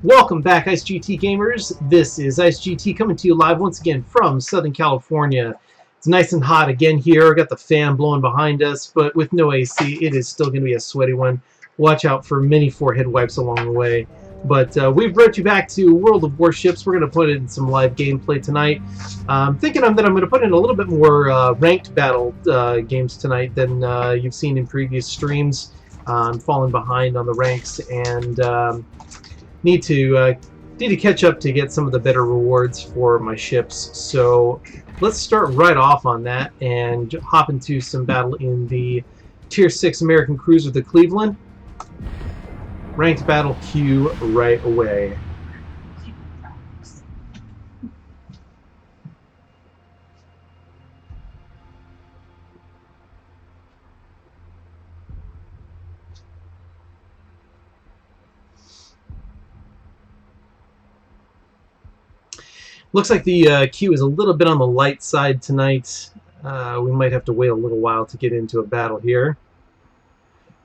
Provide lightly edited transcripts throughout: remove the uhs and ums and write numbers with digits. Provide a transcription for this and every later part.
Welcome back, Ice GT gamers. This is Ice GT coming to you live once again from Southern California. It's nice and hot again here. Got the fan blowing behind us, but with no AC, it is still going to be a sweaty one. Watch out for many forehead wipes along the way. But we've brought you back to World of Warships. We're going to put in some live gameplay tonight. I'm thinking that I'm going to put in a little bit more ranked battle games tonight than you've seen in previous streams. I'm falling behind on the ranks and need to catch up to get some of the better rewards for my ships. So let's start right off on that and hop into some battle in the Tier 6 American cruiser, the Cleveland. Ranked battle queue right away. Looks like the queue is a little bit on the light side tonight. We might have to wait a little while to get into a battle here.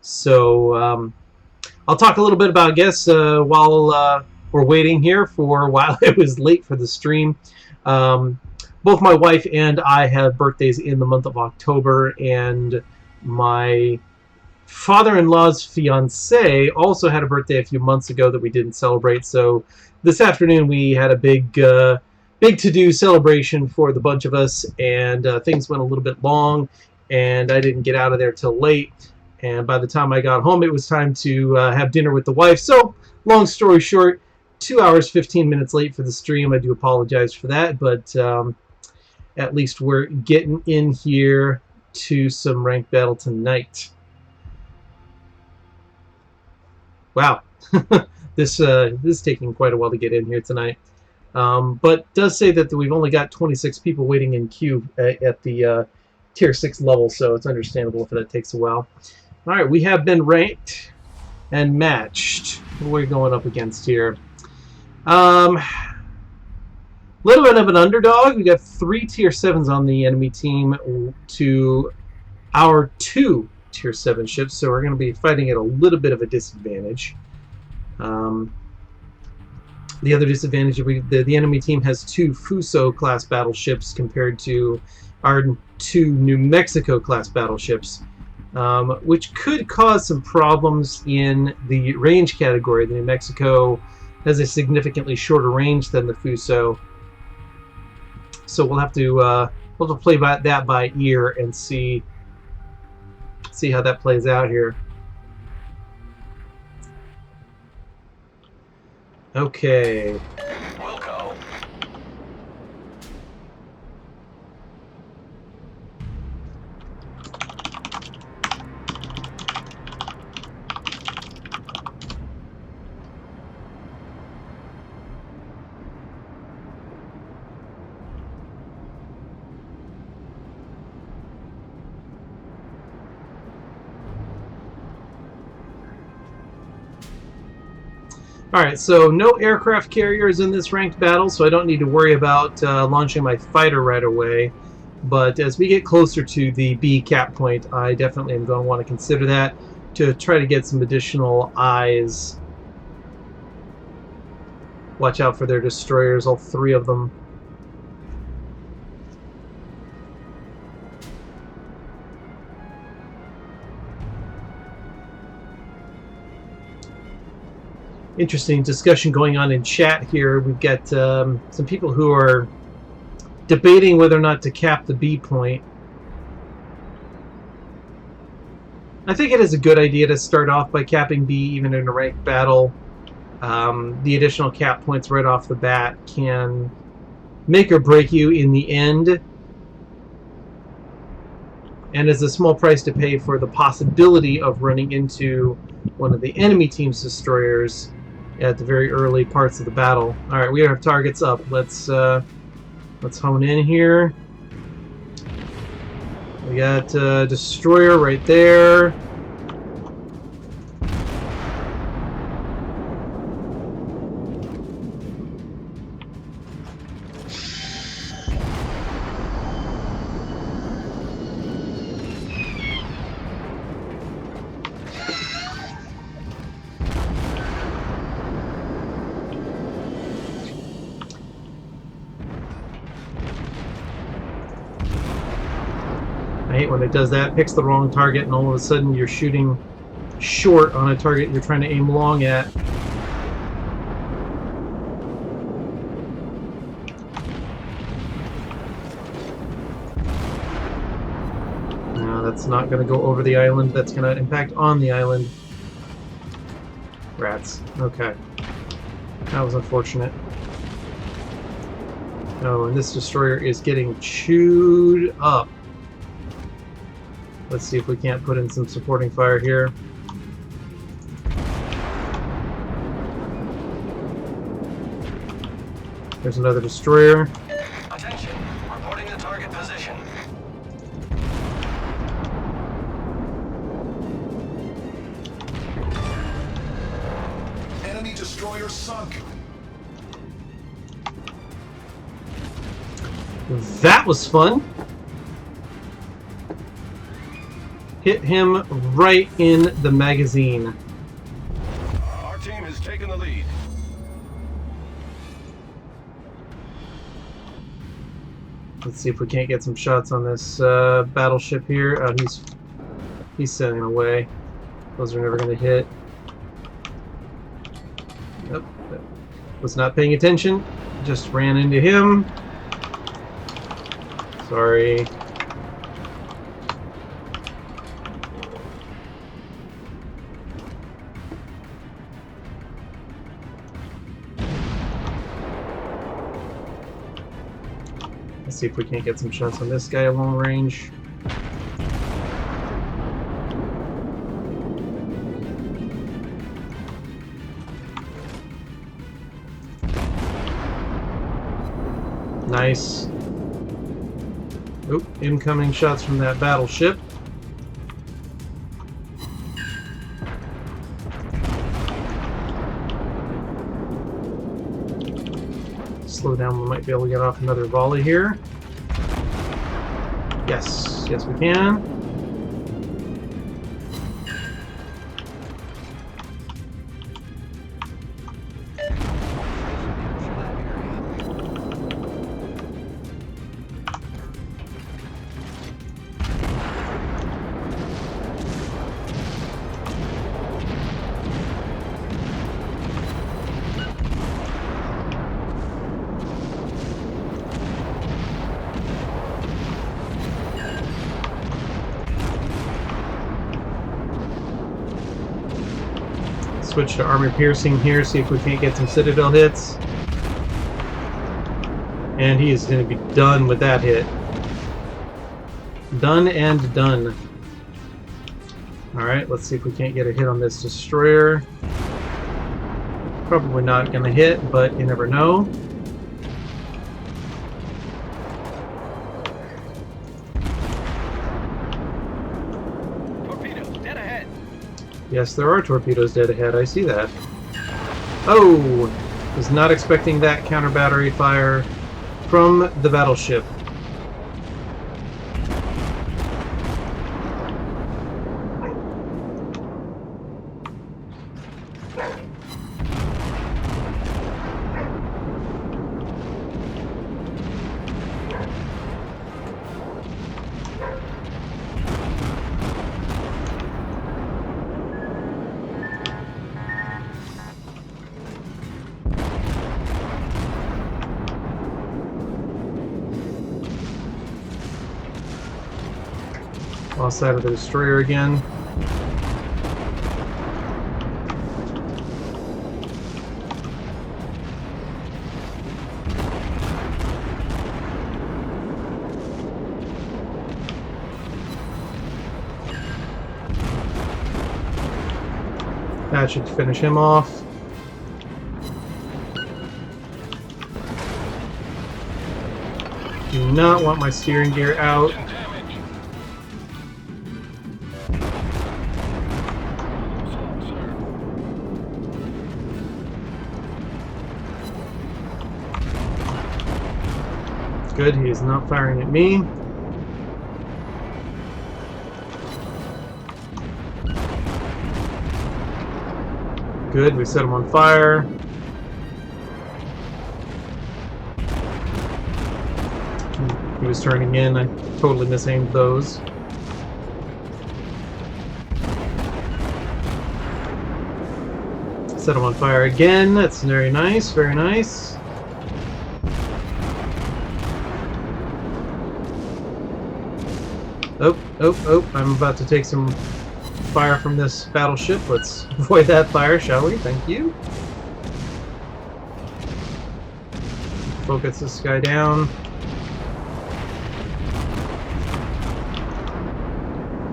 So I'll talk a little bit about, I guess, while we're waiting here while it was late for the stream. Both my wife and I have birthdays in the month of October, and my father-in-law's fiance also had a birthday a few months ago that we didn't celebrate. So this afternoon we had a big to-do celebration for the bunch of us, and things went a little bit long, and I didn't get out of there till late. And by the time I got home, it was time to have dinner with the wife. So, long story short, 2 hours, 15 minutes late for the stream. I do apologize for that, but at least we're getting in here to some ranked battle tonight. Wow, this is taking quite a while to get in here tonight. But does say that we've only got 26 people waiting in queue at the Tier 6 level, so it's understandable if that takes a while. Alright, we have been ranked and matched. What are we going up against here? Little bit of an underdog. We got 3 Tier 7s on the enemy team to our 2 Tier 7 ships, so we're going to be fighting at a little bit of a disadvantage. The other disadvantage, the enemy team has 2 Fuso class battleships compared to our 2 New Mexico class battleships, which could cause some problems in the range category. The New Mexico has a significantly shorter range than the Fuso, so we'll have to play that by ear and see how that plays out here. Okay. We'll go. Alright, so no aircraft carriers in this ranked battle, so I don't need to worry about launching my fighter right away. But as we get closer to the B cap point, I definitely am going to want to consider that to try to get some additional eyes. Watch out for their destroyers, all 3 of them. Interesting discussion going on in chat here. We've got some people who are debating whether or not to cap the B point. I think it is a good idea to start off by capping B even in a ranked battle. The additional cap points right off the bat can make or break you in the end, and is a small price to pay for the possibility of running into one of the enemy team's destroyers at the very early parts of the battle. Alright, we have targets up. Let's hone in here. We got a destroyer right there. when it does that, picks the wrong target, and all of a sudden you're shooting short on a target you're trying to aim long at. No, that's not going to go over the island. That's going to impact on the island. Rats. Okay. That was unfortunate. Oh, and this destroyer is getting chewed up. Let's see if we can't put in some supporting fire here. There's another destroyer. Attention, reporting the target position. Enemy destroyer sunk. That was fun. Hit him right in the magazine. Our team has taken the lead. Let's see if we can't get some shots on this battleship here. Oh, he's sailing away. Those are never going to hit. Nope. Was not paying attention. Just ran into him. Sorry. Let's see if we can't get some shots on this guy at long range. Nice. Oop, incoming shots from that battleship. Slow down, we might be able to get off another volley here. Yes, yes we can. Switch to armor piercing here, see if we can't get some citadel hits. And he is going to be done with that hit. Done and done. Alright, let's see if we can't get a hit on this destroyer. Probably not going to hit, but you never know. Yes, there are torpedoes dead ahead. I see that. Oh! Was not expecting that counter battery fire from the battleship. Lost sight of the destroyer again. That should finish him off. Do not want my steering gear out. Good, he is not firing at me. Good, we set him on fire. He was turning in, I totally misaimed those. Set him on fire again. That's very nice, very nice. Oh, oh, oh, I'm about to take some fire from this battleship. Let's avoid that fire, shall we? Thank you. Focus this guy down.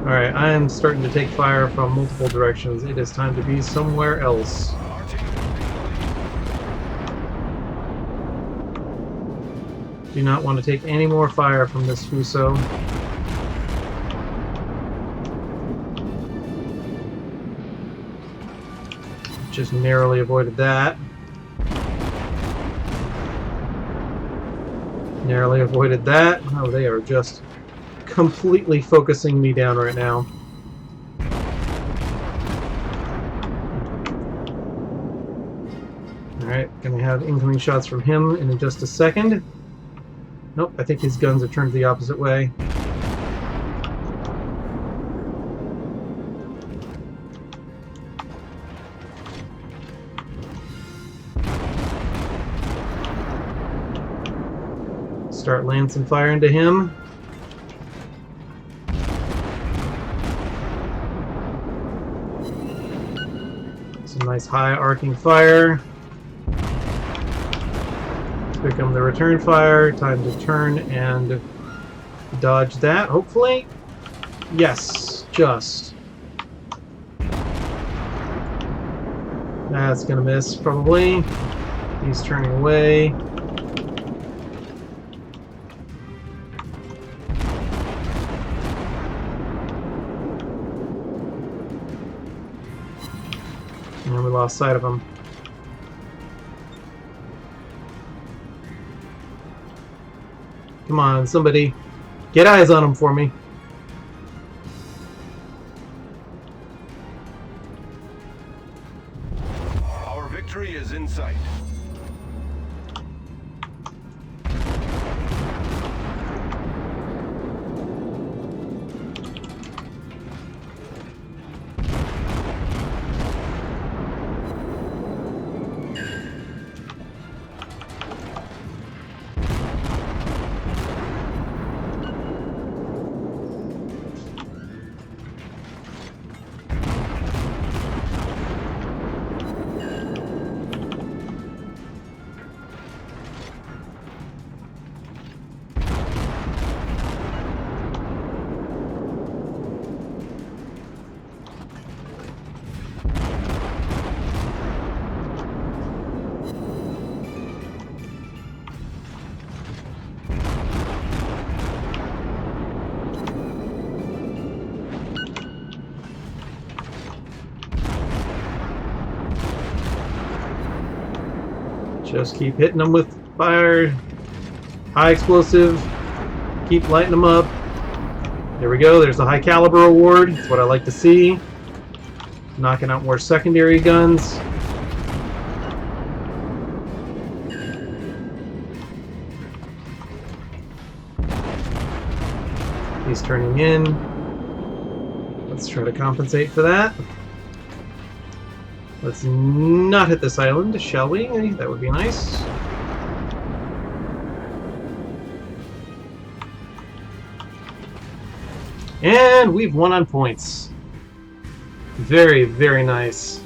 Alright, I am starting to take fire from multiple directions. It is time to be somewhere else. Do not want to take any more fire from this Fuso. Just narrowly avoided that. Narrowly avoided that. Oh, they are just completely focusing me down right now. Alright, gonna have incoming shots from him in just a second. Nope, I think his guns are turned the opposite way. Start laying some fire into him. Some nice high arcing fire. Here come the return fire. Time to turn and dodge that, hopefully. Yes, just. That's gonna miss, probably. He's turning away. And we lost sight of him. Come on, somebody. Get eyes on him for me. Our victory is in sight. Just keep hitting them with fire. High explosive. Keep lighting them up. There we go. There's the high caliber award. That's what I like to see. Knocking out more secondary guns. He's turning in. Let's try to compensate for that. Let's not hit this island, shall we? That would be nice. And we've won on points. Very, very nice.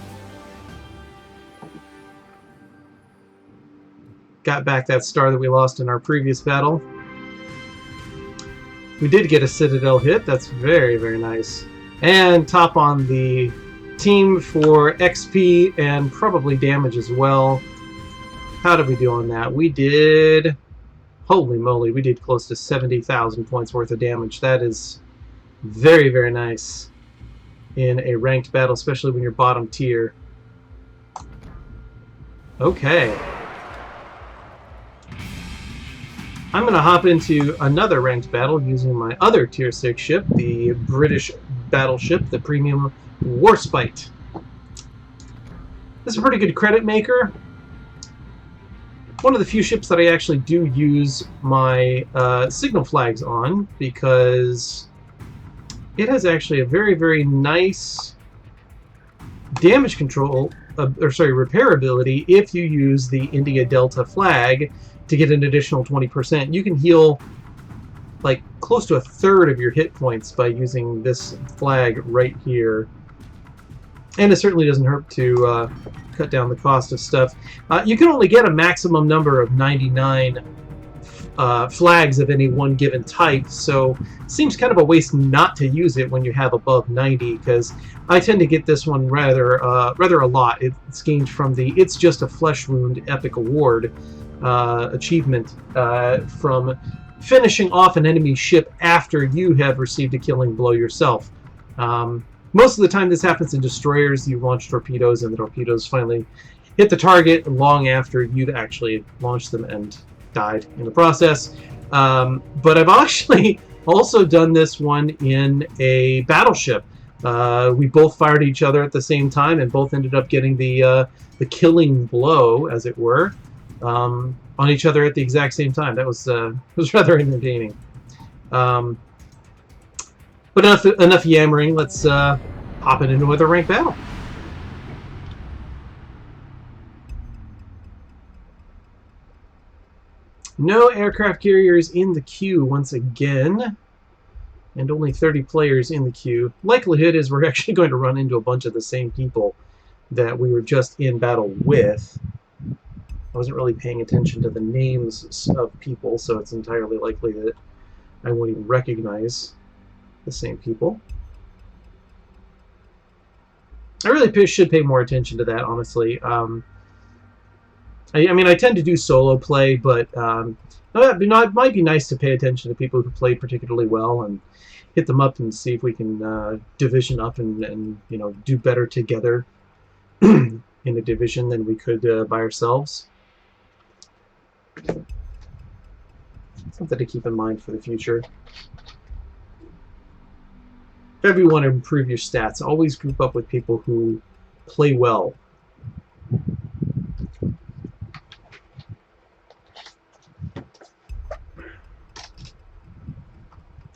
Got back that star that we lost in our previous battle. We did get a Citadel hit. That's very, very nice. And top on the team for XP and probably damage as well. How did we do on that? We did... Holy moly, we did close to 70,000 points worth of damage. That is very, very nice in a ranked battle, especially when you're bottom tier. Okay. I'm going to hop into another ranked battle using my other tier 6 ship, the British battleship, the Premium Warspite. This is a pretty good credit maker. One of the few ships that I actually do use my signal flags on, because it has actually a very, very nice damage control repair ability if you use the India Delta flag to get an additional 20%. You can heal like close to a third of your hit points by using this flag right here. And it certainly doesn't hurt to cut down the cost of stuff. You can only get a maximum number of 99 flags of any one given type, so it seems kind of a waste not to use it when you have above 90, because I tend to get this one rather a lot. It's gained from the It's Just a Flesh Wound Epic Award achievement from finishing off an enemy ship after you have received a killing blow yourself. Most of the time this happens in destroyers. You launch torpedoes and the torpedoes finally hit the target long after you'd actually launched them and died in the process. But I've actually also done this one in a battleship. We both fired each other at the same time and both ended up getting the killing blow, as it were, on each other at the exact same time. That was rather entertaining. But enough yammering. Let's hop into another ranked battle. No aircraft carriers in the queue once again, and only 30 players in the queue. Likelihood is we're actually going to run into a bunch of the same people that we were just in battle with. I wasn't really paying attention to the names of people, so it's entirely likely that I won't even recognize the same people. I really should pay more attention to that, honestly. I mean, I tend to do solo play, but it might be nice to pay attention to people who play particularly well and hit them up and see if we can division up and you know, do better together in a division than we could by ourselves. Something to keep in mind for the future. If ever you want to improve your stats, always group up with people who play well.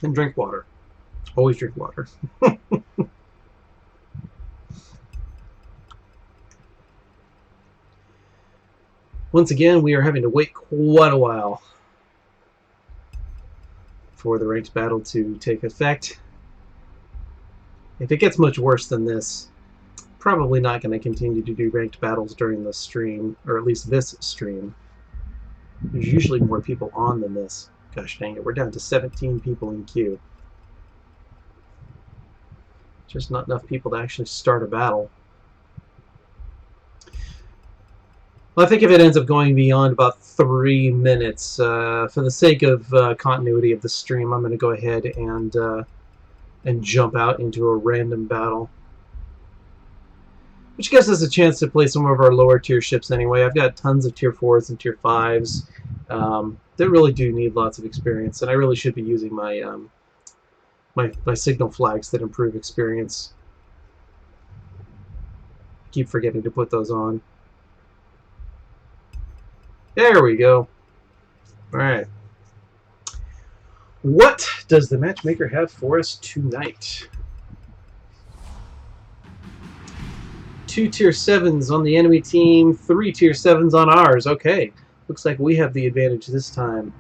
And drink water. Always drink water. Once again, we are having to wait quite a while for the ranked battle to take effect. If it gets much worse than this, probably not going to continue to do ranked battles during the stream, or at least this stream. There's usually more people on than this. Gosh dang it, we're down to 17 people in queue. Just not enough people to actually start a battle. Well, I think if it ends up going beyond about 3 minutes, for the sake of continuity of the stream, I'm going to go ahead and jump out into a random battle. Which gives us a chance to play some of our lower tier ships anyway. I've got tons of tier 4s and tier 5s that really do need lots of experience, and I really should be using my my signal flags that improve experience. I keep forgetting to put those on. There we go. Alright. What does the matchmaker have for us tonight? 2 tier 7s on the enemy team, 3 tier 7s on ours. Okay, looks like we have the advantage this time.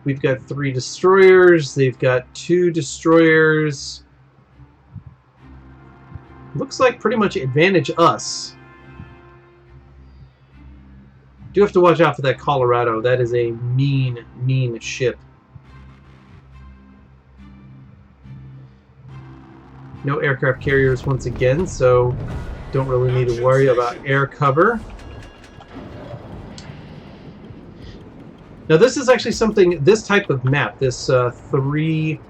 We've got 3 destroyers, they've got 2 destroyers. Looks like pretty much advantage us. Do have to watch out for that Colorado. That is a mean, mean ship. No aircraft carriers once again, so don't really need to worry about air cover. Now this is actually something, this type of map, this 3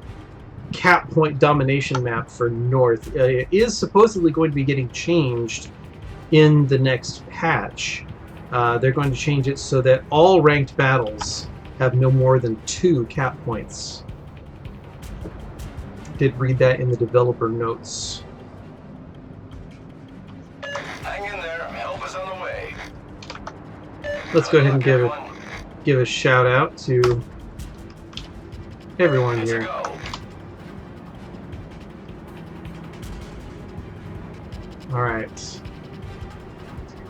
cap point domination map for North, is supposedly going to be getting changed in the next patch. They're going to change it so that all ranked battles have no more than 2 cap points. Did read that in the developer notes. Hang in there. Help is on the way. Let's go ahead and give a shout out to everyone here. All right.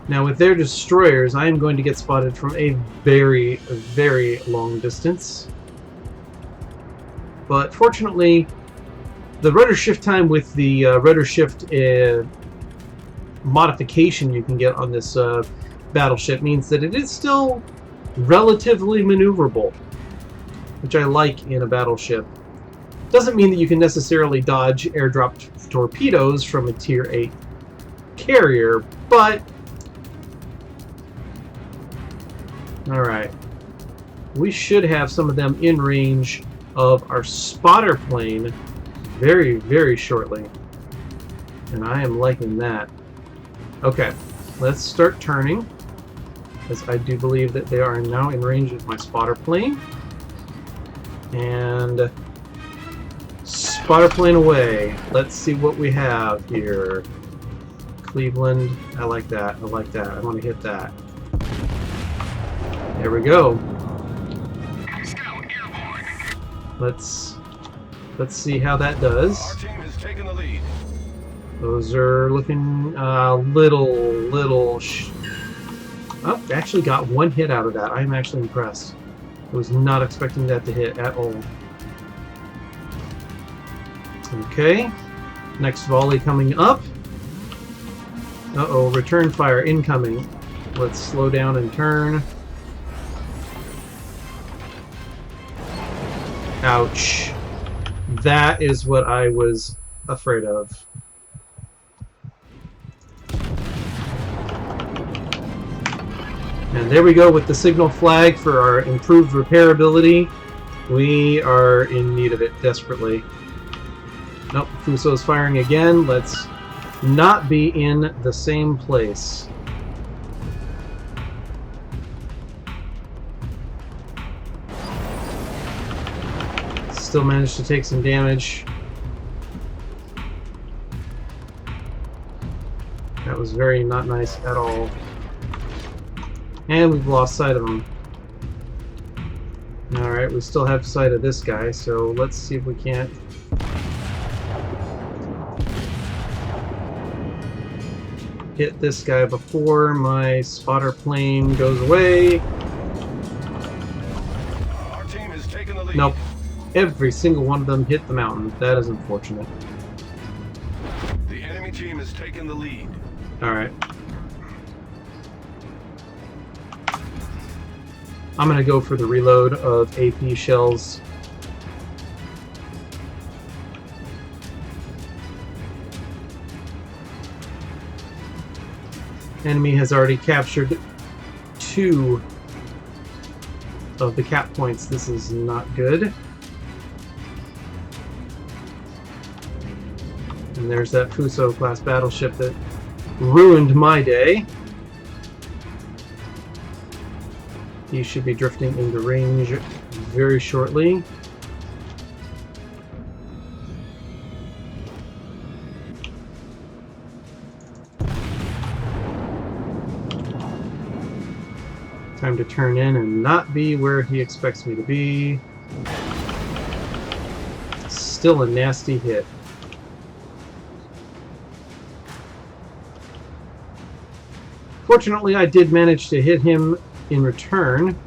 Now with their destroyers, I am going to get spotted from a very, very long distance. But fortunately, the rudder shift time with the rudder shift modification you can get on this battleship means that it is still relatively maneuverable, which I like in a battleship. Doesn't mean that you can necessarily dodge airdropped torpedoes from a Tier 8 carrier, but alright. We should have some of them in range of our spotter plane very, very shortly. And I am liking that. Okay, let's start turning, as I do believe that they are now in range of my spotter plane. And spotter plane away. Let's see what we have here. Cleveland, I like that, I like that. I want to hit that. There we go. Let's see how that does. Our team has taken the lead. Those are looking little. Oh, actually got one hit out of that. I'm actually impressed. I was not expecting that to hit at all. Okay, next volley coming up. Uh-oh, return fire incoming. Let's slow down and turn. Ouch. That is what I was afraid of. And there we go with the signal flag for our improved repairability. We are in need of it desperately. Nope, Fuso's firing again. Let's not be in the same place. Still managed to take some damage. That was very not nice at all. And we've lost sight of him. Alright, we still have sight of this guy, so let's see if we can't hit this guy before my spotter plane goes away. Our team has taken the lead. Nope. Every single one of them hit the mountain. That is unfortunate. The enemy team has taken the lead. Alright. I'm going to go for the reload of AP shells. Enemy has already captured 2 of the cap points. This is not good. And there's that Fuso class battleship that ruined my day. He should be drifting into range very shortly. Time to turn in and not be where he expects me to be. Still a nasty hit. Fortunately, I did manage to hit him in return.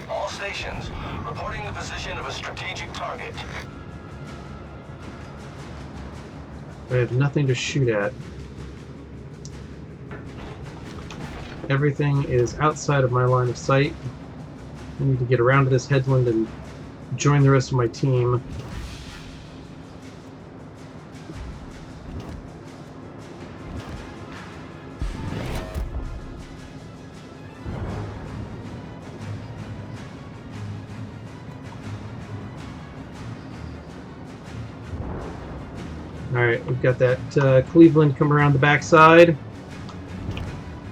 All stations, reporting the position of a strategic target. I have nothing to shoot at. Everything is outside of my line of sight. I need to get around to this headland and join the rest of my team. Alright, we've got that Cleveland come around the backside.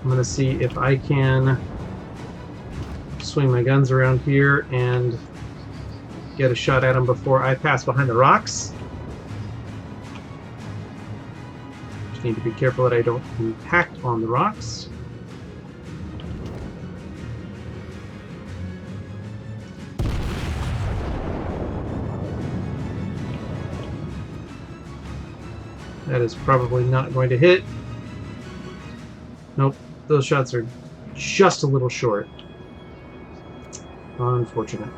I'm going to see if I can swing my guns around here and get a shot at him before I pass behind the rocks. Just need to be careful that I don't impact on the rocks. That is probably not going to hit. Nope, those shots are just a little short. Unfortunate.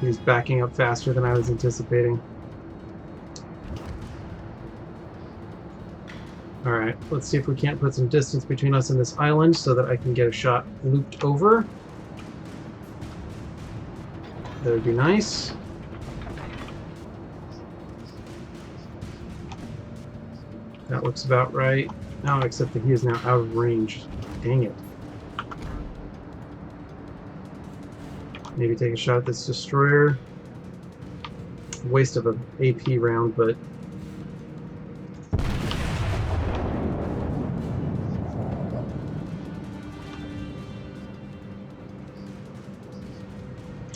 He's backing up faster than I was anticipating. Alright, let's see if we can't put some distance between us and this island so that I can get a shot looped over. That would be nice. That looks about right. No, except that he is now out of range. Dang it. Maybe take a shot at this destroyer. Waste of an AP round, but...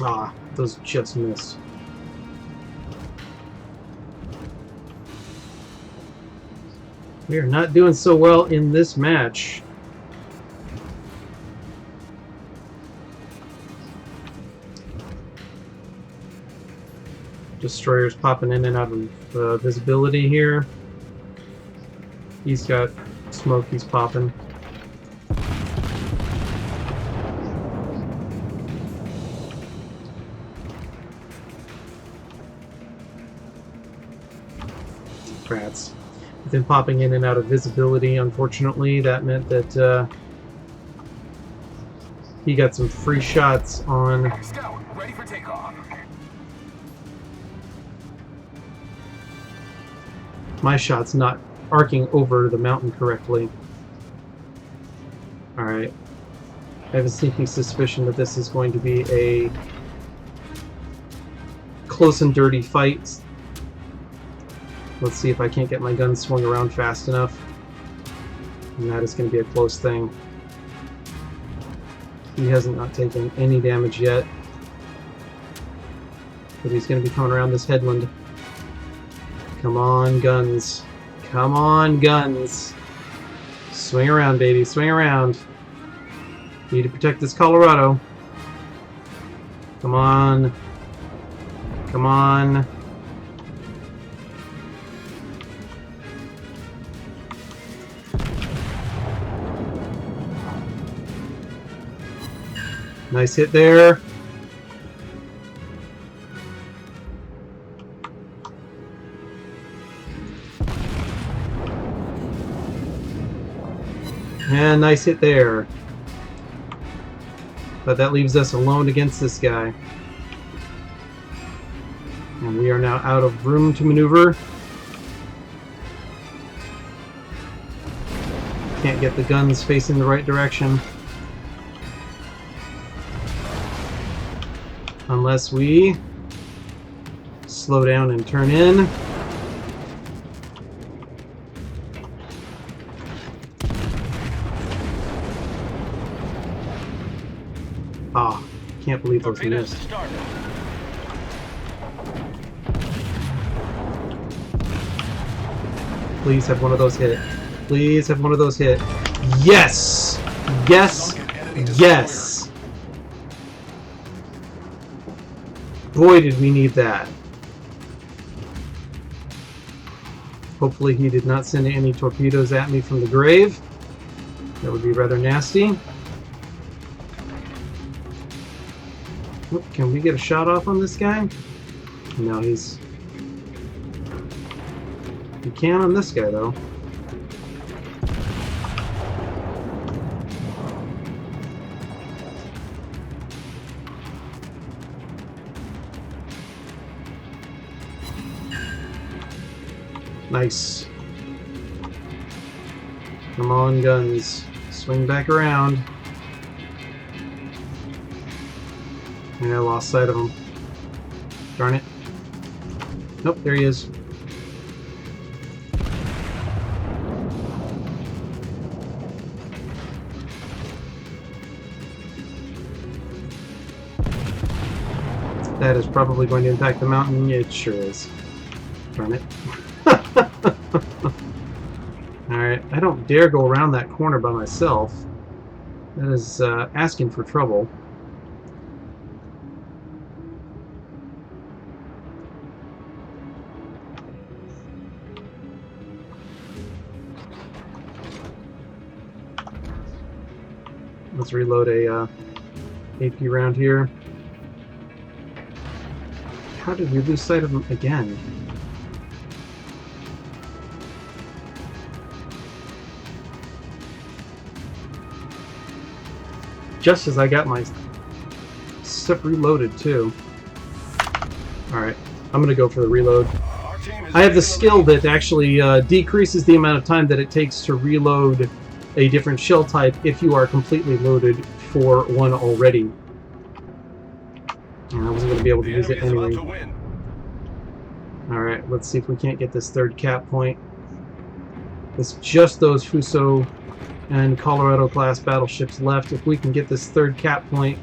Ah, those just missed. We are not doing so well in this match. Destroyers popping in and out of visibility here. He's got smoke he's popping. Rats. With him popping in and out of visibility, unfortunately, that meant that he got some free shots on... Scout, ready for takeoff. My shot's not arcing over the mountain correctly. Alright. I have a sneaking suspicion that this is going to be a close and dirty fight. Let's see if I can't get my gun swung around fast enough. And that is going to be a close thing. He hasn't not taken any damage yet. But he's going to be coming around this headland. Come on, guns. Come on, guns. Swing around, baby. Swing around. Need to protect this Colorado. Come on. Come on. Nice hit there. And nice hit there. But that leaves us alone against this guy. And we are now out of room to maneuver. Can't get the guns facing the right direction. Unless we slow down and turn in. Ah, can't believe those missed. Please have one of those hit. Please have one of those hit. Yes! Yes! Yes! Boy, did we need that. Hopefully he did not send any torpedoes at me from the grave. That would be rather nasty. Can we get a shot off on this guy? No, he's... You can on this guy, though. Nice. Come on, guns. Swing back around. Yeah, I lost sight of him. Darn it. Nope, there he is. That is probably going to impact the mountain. It sure is. Darn it. Alright, I don't dare go around that corner by myself. That is asking for trouble. Let's reload a AP round here. How did we lose sight of him again? Just as I got my stuff reloaded too. Alright, I'm gonna go for the reload. I have the skill that actually decreases the amount of time that it takes to reload a different shell type if you are completely loaded for one already. And I wasn't going to be able to use it anyway. Alright, let's see if we can't get this third cap point. It's just those Fuso and Colorado class battleships left. If we can get this third cap point,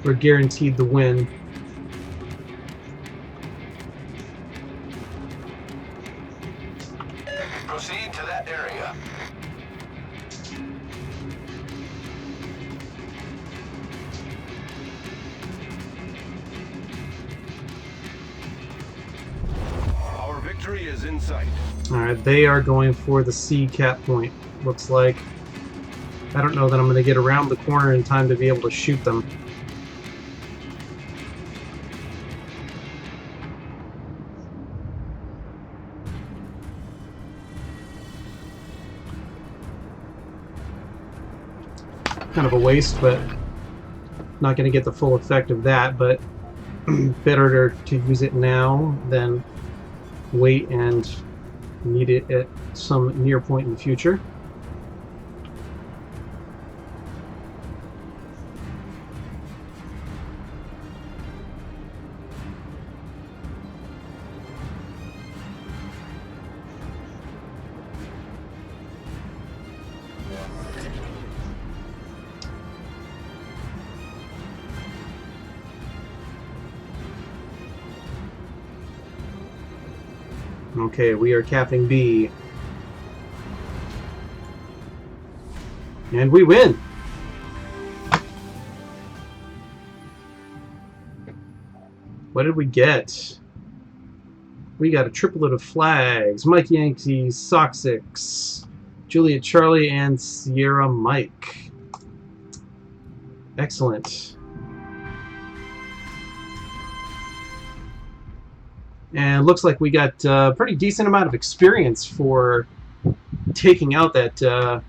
we're guaranteed the win. Proceed to that area. Our victory is in sight. Alright, they are going for the C cap point, looks like. I don't know that I'm going to get around the corner in time to be able to shoot them. Kind of a waste, but not going to get the full effect of that, but better to use it now than wait and need it at some near point in the future. Okay, we are capping B. And we win! What did we get? We got a triplet of flags. Mike Yankee, Soxix, Juliet Charlie, and Sierra Mike. Excellent. And looks like we got a pretty decent amount of experience for taking out that that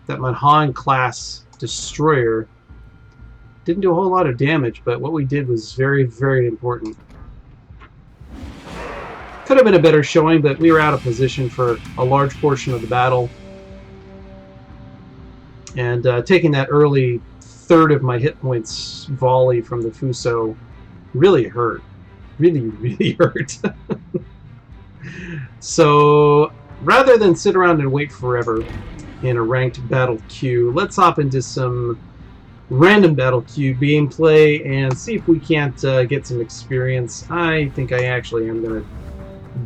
Manhan class destroyer. Didn't do a whole lot of damage, but what we did was very, very important. Could have been a better showing, but we were out of position for a large portion of the battle. And taking that early third of my hit points volley from the Fuso really hurt. Really, really hurt. So rather than sit around and wait forever in a ranked battle queue, let's hop into some random battle queue gameplay and see if we can't get some experience. I think I actually am going to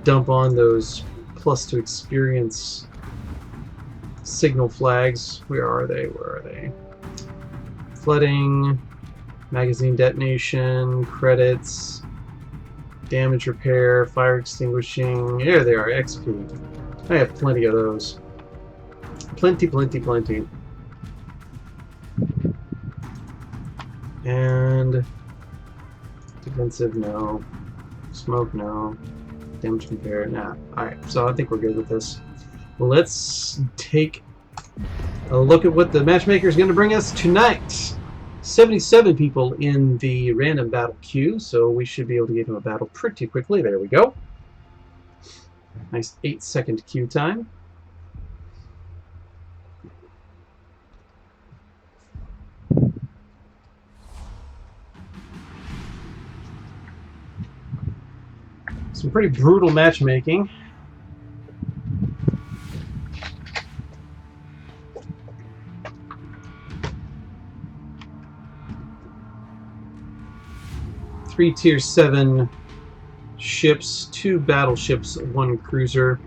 dump on those +2 experience signal flags. Where are they? Where are they? Flooding, magazine detonation, credits, damage repair, fire extinguishing. There they are, XP. I have plenty of those. Plenty, plenty, plenty. And defensive, no. Smoke, no. Damage repair, nah. Alright, so I think we're good with this. Let's take a look at what the matchmaker is going to bring us tonight. 77 people in the random battle queue, so we should be able to get him a battle pretty quickly. There we go. Nice 8-second queue time. Some pretty brutal matchmaking. Three Tier 7 ships, 2 battleships, 1 cruiser.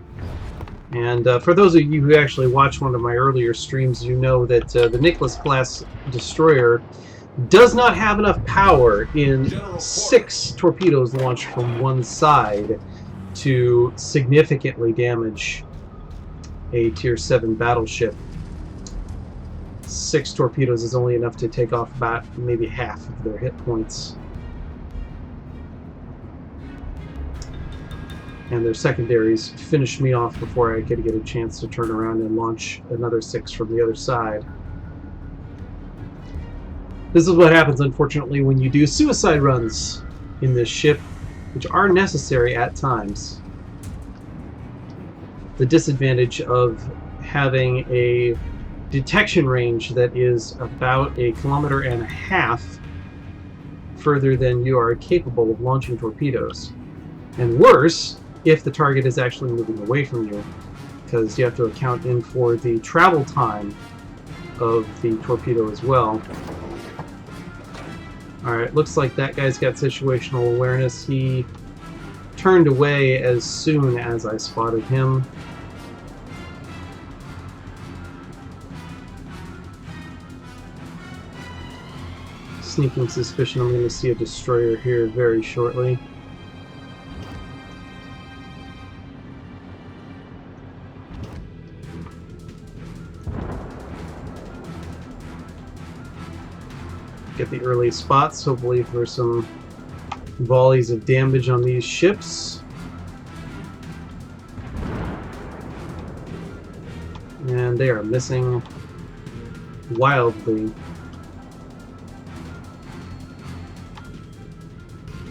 And for those of you who actually watched one of my earlier streams, you know that the Nicholas class destroyer does not have enough power in 6 torpedoes launched from one side to significantly damage a Tier 7 battleship. 6 torpedoes is only enough to take off about maybe half of their hit points. And their secondaries finished me off before I could get a chance to turn around and launch another 6 from the other side. This is what happens, unfortunately, when you do suicide runs in this ship, which are necessary at times. The disadvantage of having a detection range that is about 1.5 kilometers further than you are capable of launching torpedoes. And worse, if the target is actually moving away from you, because you have to account in for the travel time of the torpedo as well. Alright, looks like that guy's got situational awareness. He turned away as soon as I spotted him. Sneaking suspicion I'm going to see a destroyer here very shortly. Get the early spots, hopefully for some volleys of damage on these ships. And they are missing wildly.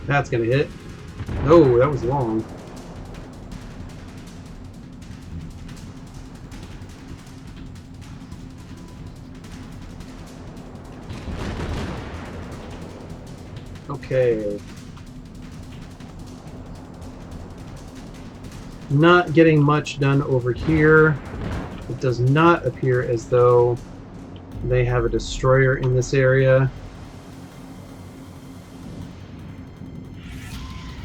That's gonna hit. Oh, that was long. Okay. Not getting much done over here. It does not appear as though they have a destroyer in this area.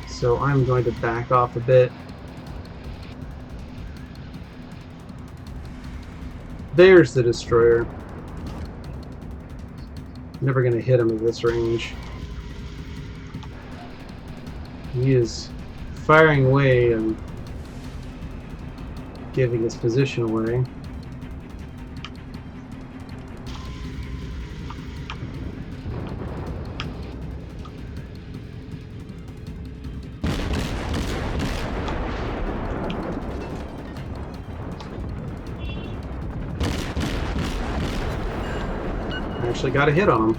So I'm going to back off a bit. There's the destroyer. Never going to hit him at this range. He is firing away and giving his position away. I actually got a hit on him.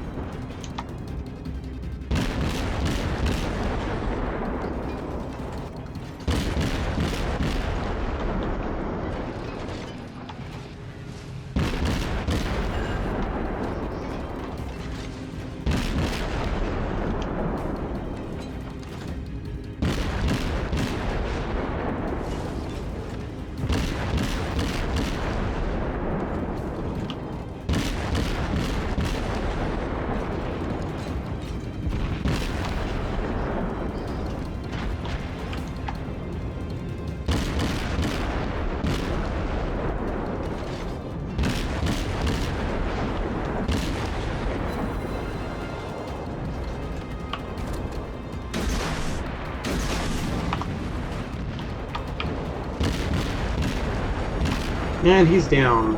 And he's down.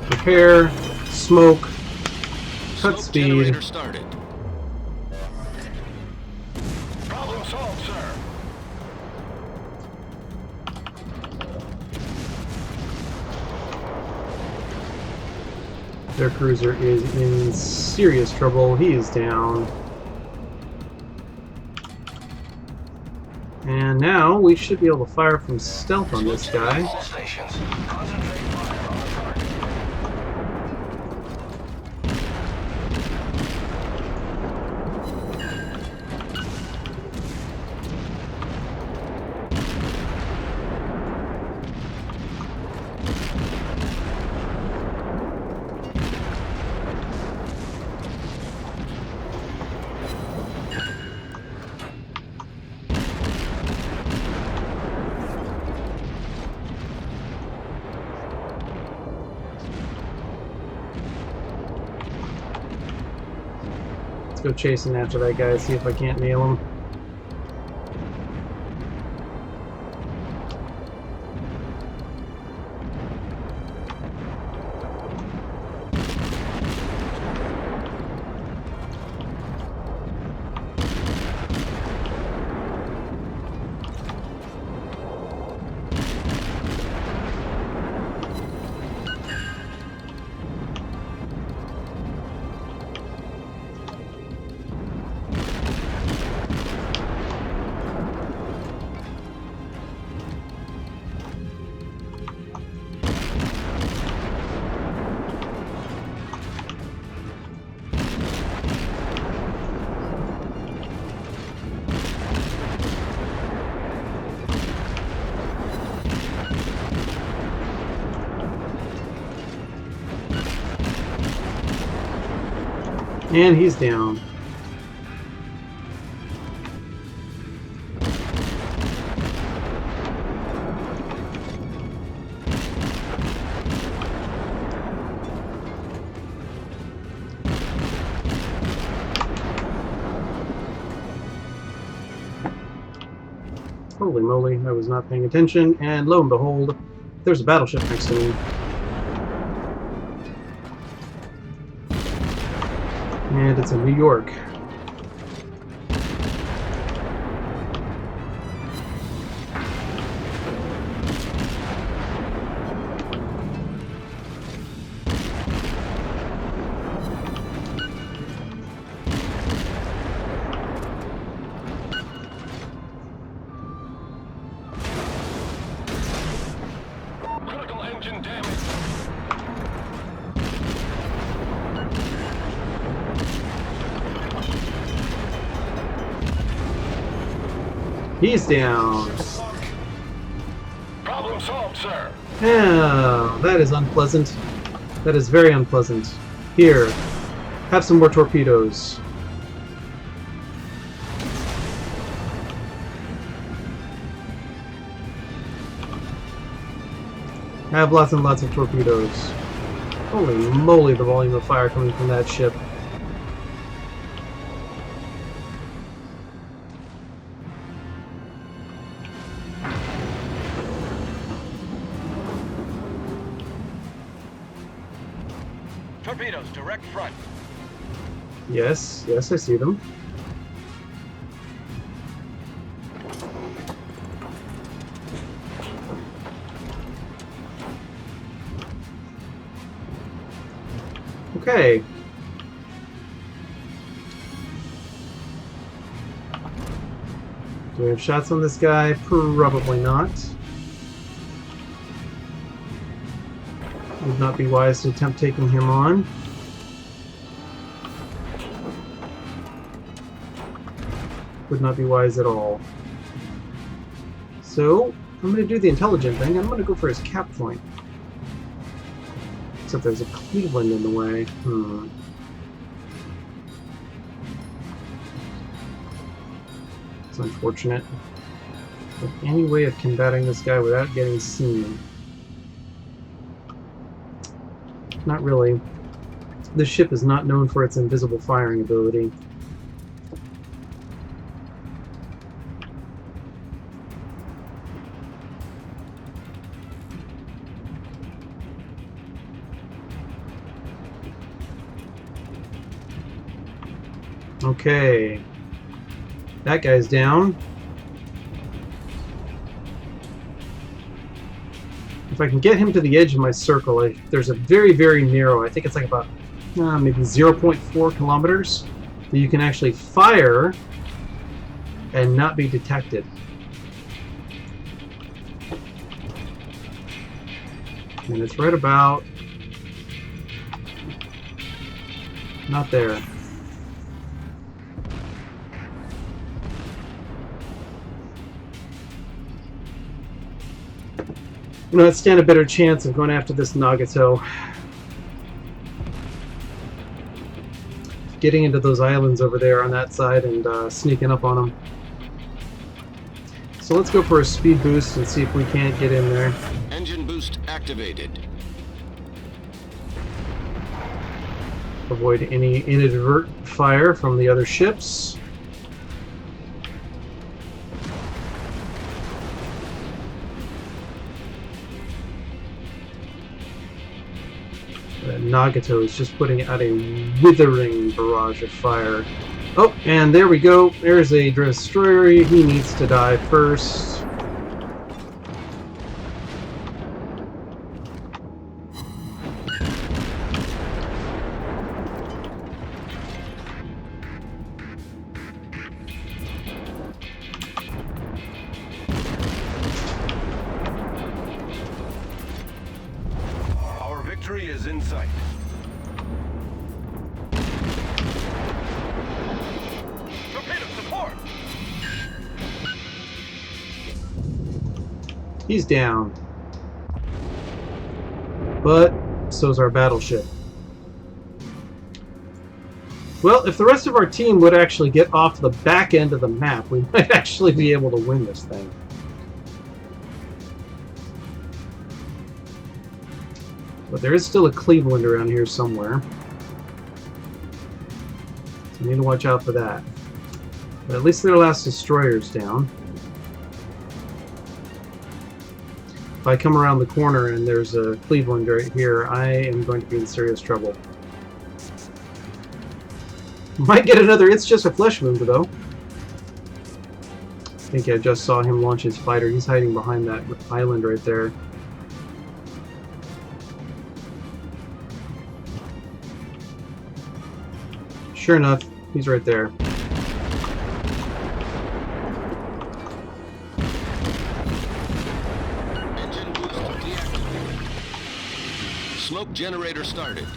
Repair, smoke, cut speed. Started. Problem solved, sir. Their cruiser is in serious trouble. He is down. And now we should be able to fire from stealth on this guy. All stations. Concentrate fire on the target. Go chasing after that guy, see if I can't nail him. And he's down. Holy moly, I was not paying attention, and lo and behold, there's a battleship next to me. And it's in New York. Critical engine damage. He's down. Problem solved, sir. Yeah, that is unpleasant. That is very unpleasant. Here, have some more torpedoes. Have lots and lots of torpedoes. Holy moly, the volume of fire coming from that ship. Torpedoes, direct front. Yes, yes, I see them. Okay. Do we have shots on this guy? Probably not. Would not be wise to attempt taking him on. Would not be wise at all. So, I'm going to do the intelligent thing. I'm going to go for his cap point. Except there's a Cleveland in the way. It's unfortunate. But any way of combating this guy without getting seen? Not really. This ship is not known for its invisible firing ability. Okay. That guy's down. If I can get him to the edge of my circle, there's a very, very narrow, I think it's like about maybe 0.4 kilometers, that you can actually fire and not be detected. And it's right about... not there. You know, I'd stand a better chance of going after this Nagato. Getting into those islands over there on that side and sneaking up on them. So let's go for a speed boost and see if we can't get in there. Engine boost activated. Avoid any inadvertent fire from the other ships. Nagato is just putting out a withering barrage of fire. Oh, and there we go. There's a destroyer. He needs to die first. Our victory is in sight. Torpedo support! He's down. But so's our battleship. Well, if the rest of our team would actually get off the back end of the map, we might actually be able to win this thing. But there is still a Cleveland around here somewhere. So we need to watch out for that. But at least their last destroyer's down. If I come around the corner and there's a Cleveland right here, I am going to be in serious trouble. Might get another It's Just a Flesh Wound, though. I think I just saw him launch his fighter. He's hiding behind that island right there. Sure enough, he's right there. Engine boost deactivated. Smoke generator started.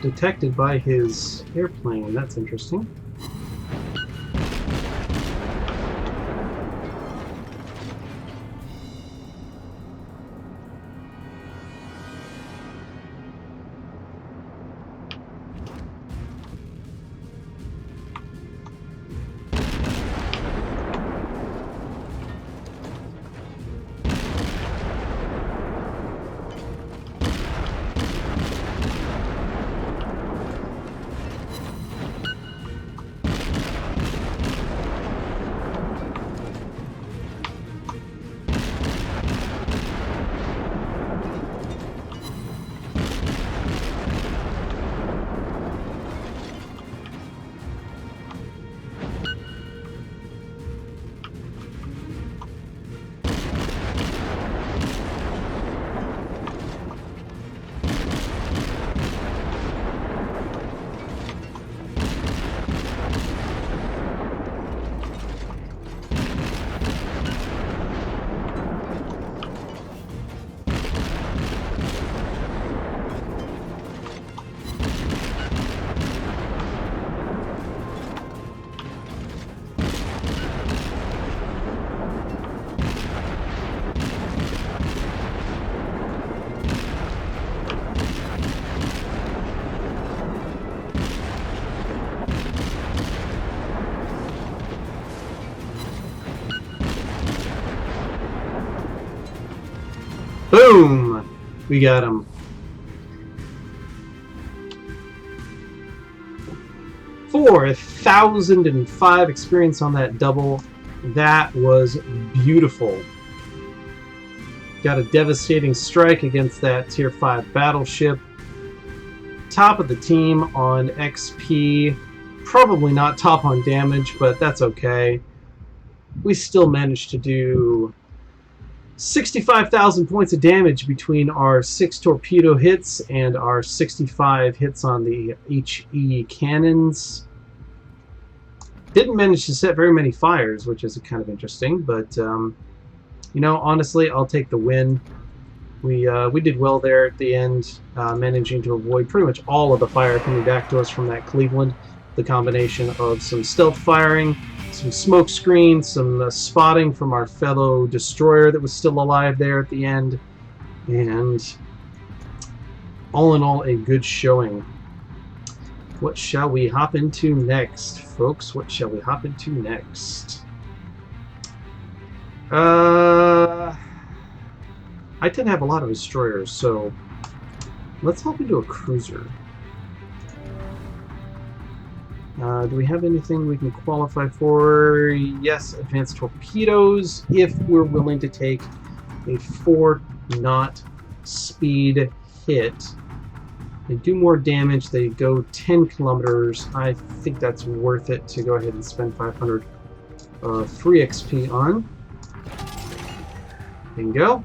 Detected by his airplane. That's interesting. Boom! We got him. 4,005 experience on that double. That was beautiful. Got a devastating strike against that Tier 5 battleship. Top of the team on XP. Probably not top on damage, but that's okay. We still managed to do 65,000 points of damage between our 6 torpedo hits and our 65 hits on the HE cannons. Didn't manage to set very many fires, which is kind of interesting, but you know, honestly, I'll take the win. We did well there at the end, managing to avoid pretty much all of the fire coming back to us from that Cleveland. The combination of some stealth firing, some smoke screen, some spotting from our fellow destroyer that was still alive there at the end, and all in all, a good showing. What shall we hop into next, folks? What shall we hop into next? I tend to have a lot of destroyers, so let's hop into a cruiser. Do we have anything we can qualify for? Yes, advanced torpedoes, if we're willing to take a 4-knot speed hit. They do more damage, they go 10 kilometers. I think that's worth it to go ahead and spend 500 free XP on. Bingo.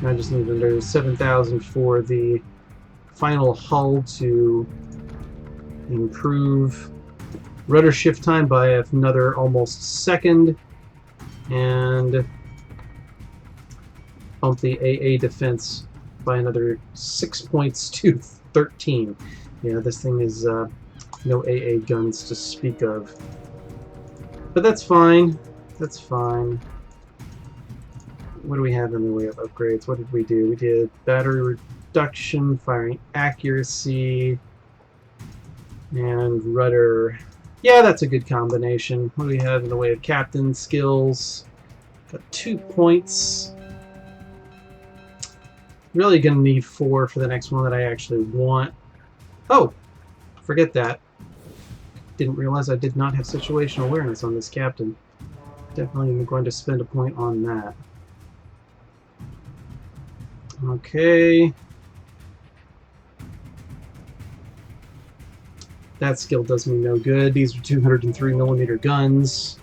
I just need under 7,000 for the final hull to improve rudder shift time by another almost second, and bump the AA defense by another 6 points to 13. Yeah, this thing is no AA guns to speak of. But that's fine. That's fine. What do we have in the way of upgrades? What did we do? We did battery reduction, firing accuracy, and rudder. Yeah, that's a good combination. What do we have in the way of captain skills? Got 2 points. Really gonna need 4 for the next one that I actually want. Oh! Forget that. Didn't realize I did not have situational awareness on this captain. Definitely am going to spend a point on that. Okay. That skill does me no good. These are 203mm guns.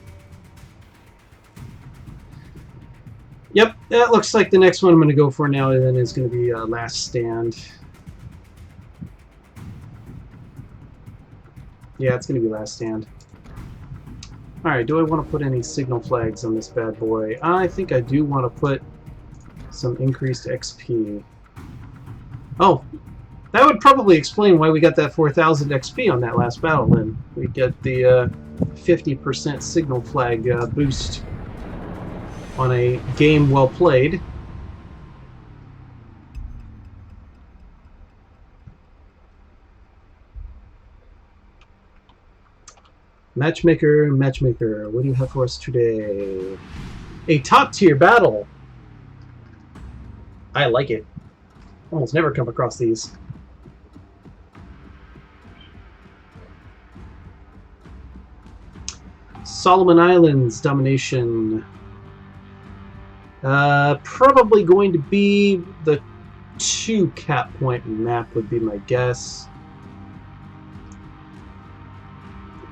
Yep, that looks like the next one I'm going to go for now then is going to be Last Stand. Yeah, it's going to be Last Stand. Alright, do I want to put any signal flags on this bad boy? I think I do want to put some increased XP. Oh, that would probably explain why we got that 4,000 XP on that last battle then. We get the 50% signal flag boost on a game well played. Matchmaker, matchmaker, what do you have for us today? A top tier battle. I like it. Almost never come across these. Solomon Islands domination. Probably going to be the 2 cap point map would be my guess.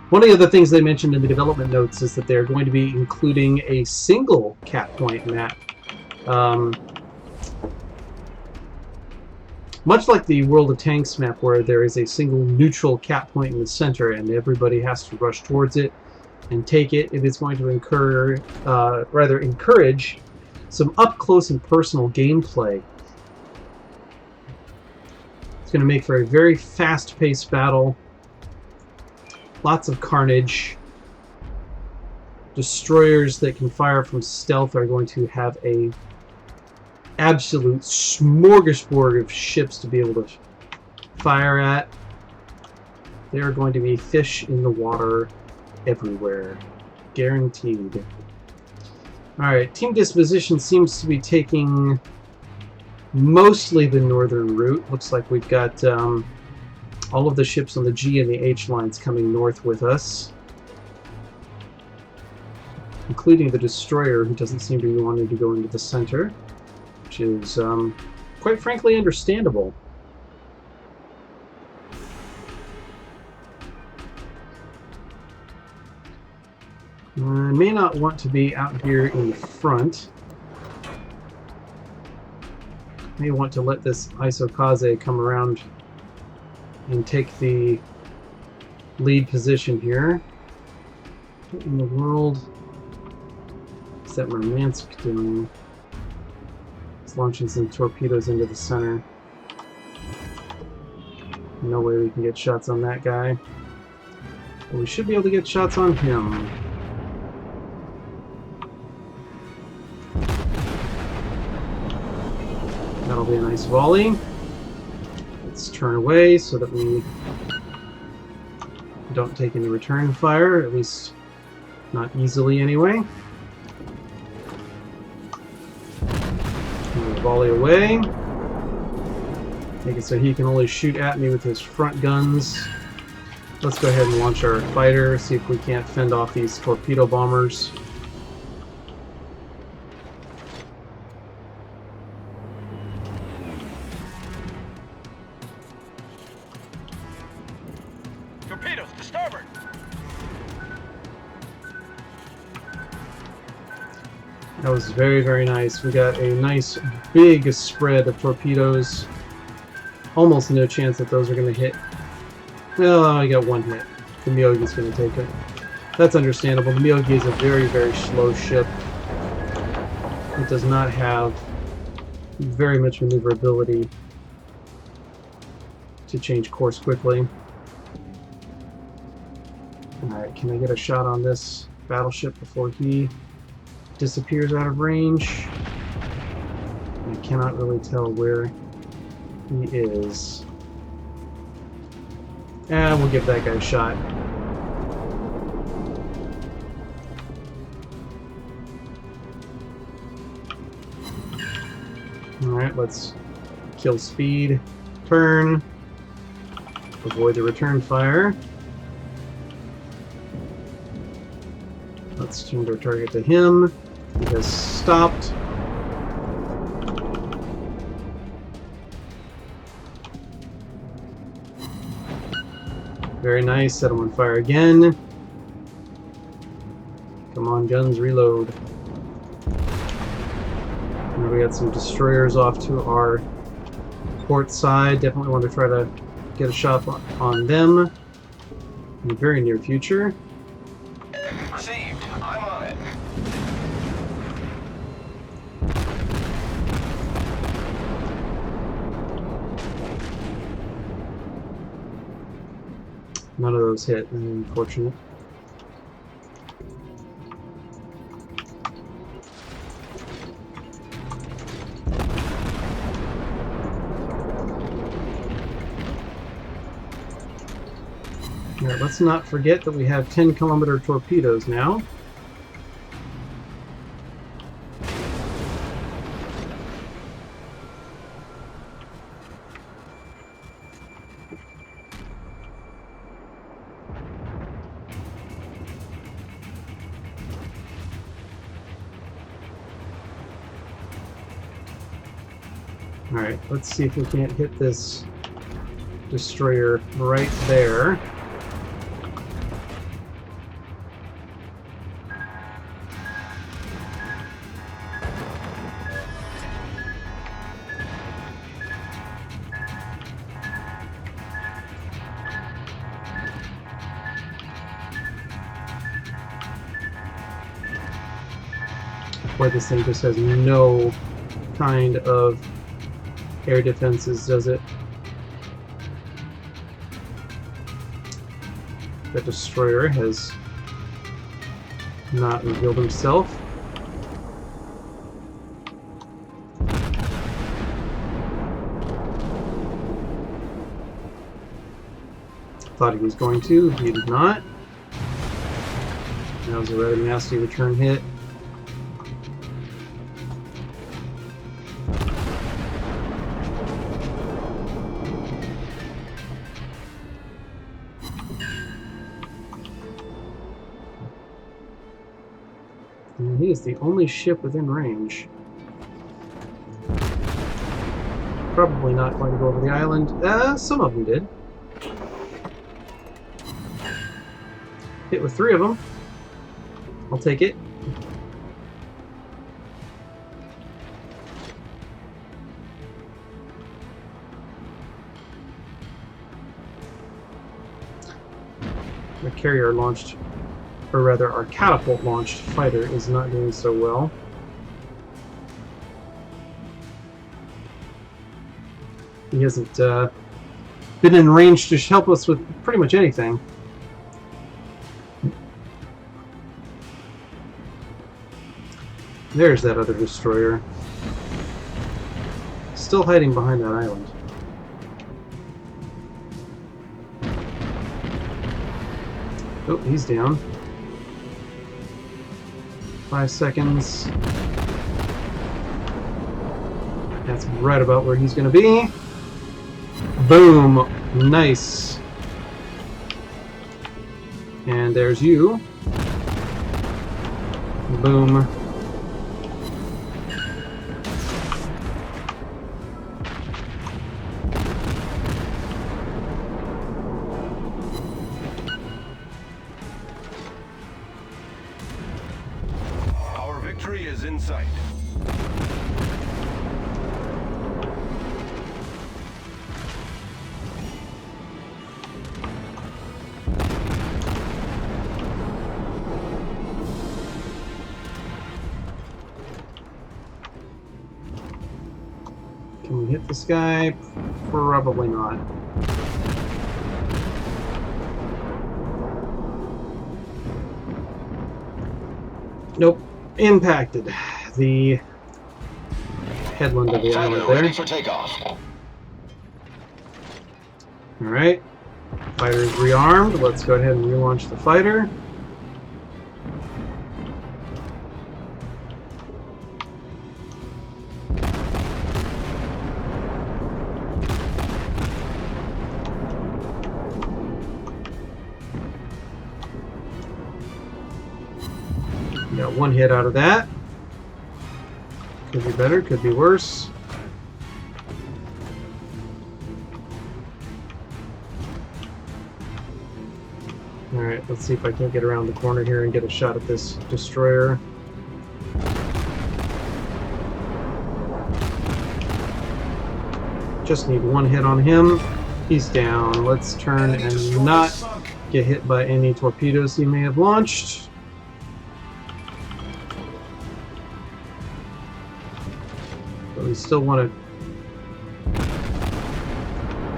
One of the other things they mentioned in the development notes is that they're going to be including a single cap point map. Much like the World of Tanks map, where there is a single neutral cap point in the center and everybody has to rush towards it and take it, it is going to encourage some up-close and personal gameplay. It's going to make for a very fast-paced battle. Lots of carnage. Destroyers that can fire from stealth are going to have a absolute smorgasbord of ships to be able to fire at. There are going to be fish in the water everywhere. Guaranteed. Alright, team disposition seems to be taking mostly the northern route. Looks like we've got all of the ships on the G and the H lines coming north with us, including the destroyer, who doesn't seem to be wanting to go into the center, which is quite frankly understandable. I may not want to be out here in front. I may want to let this Isokaze come around and take the lead position here. What in the world is that Murmansk doing? It's launching some torpedoes into the center. No way we can get shots on that guy. But we should be able to get shots on him. That'll be a nice volley. Let's turn away so that we don't take any return fire, at least not easily anyway. We'll volley away. Make it so he can only shoot at me with his front guns. Let's go ahead and launch our fighter, see if we can't fend off these torpedo bombers. Torpedoes to starboard. That was very, very nice. We got a nice big spread of torpedoes. Almost no chance that those are going to hit. Well, I got one hit. The Myogi's going to take it. That's understandable. The Myogi is a very, very slow ship. It does not have very much maneuverability to change course quickly. Alright, can I get a shot on this battleship before he disappears out of range? I cannot really tell where he is. And we'll give that guy a shot. Alright, let's kill speed, turn, avoid the return fire. Let's change our target to him. He has stopped. Very nice. Set him on fire again. Come on, guns, reload. Now we got some destroyers off to our port side. Definitely want to try to get a shot on them in the very near future. Received. I'm on it. None of those hit, unfortunate. Alright, let's not forget that we have 10-kilometer torpedoes now. Alright, let's see if we can't hit this destroyer right there. Where this thing just has no kind of air defenses, does it? The destroyer has not revealed himself. Thought he was going to, he did not. That was a rather nasty return hit. And he is the only ship within range. Probably not going to go over the island. Some of them did. Hit with 3 of them. I'll take it. The carrier launched, or rather our catapult launched fighter is not doing so well. He hasn't been in range to help us with pretty much anything. There's that other destroyer. Still hiding behind that island. Oh, he's down. 5 seconds. That's right about where he's going to be. Boom! Nice. And there's you. Boom. Victory is in sight. Can we hit this guy? Probably not. Nope. Impacted the headland of the island there. Ready for takeoff. Alright. Fighter is rearmed. Let's go ahead and relaunch the fighter. Got one hit out of that. Could be better, could be worse. Alright, let's see if I can't get around the corner here and get a shot at this destroyer. Just need one hit on him. He's down. Let's turn and not get hit by any torpedoes he may have launched. But we still want to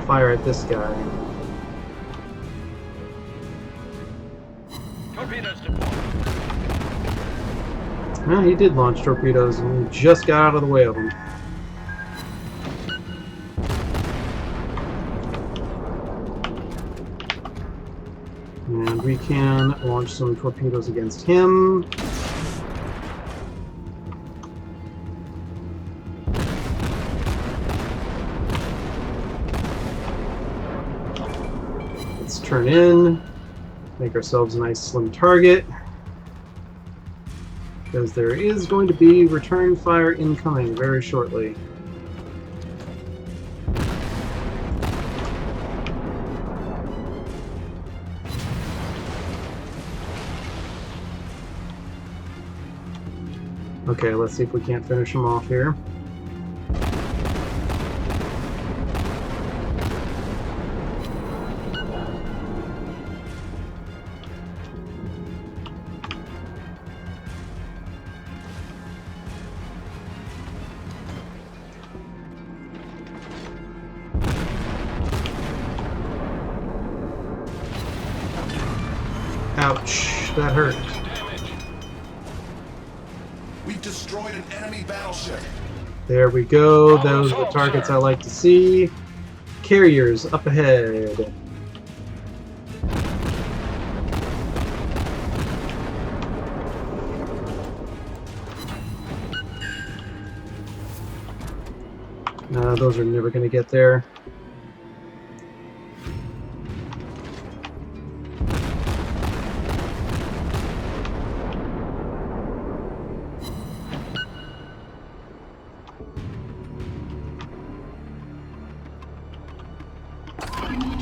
fire at this guy. Torpedoes deployed. Well, he did launch torpedoes and we just got out of the way of them. And we can launch some torpedoes against him. Let's turn in, make ourselves a nice slim target, because there is going to be return fire incoming very shortly. Okay, let's see if we can't finish him off here. Ouch, that hurt. We've destroyed an enemy battleship. There we go, those are the targets I like to see. Carriers up ahead. Those are never going to get there.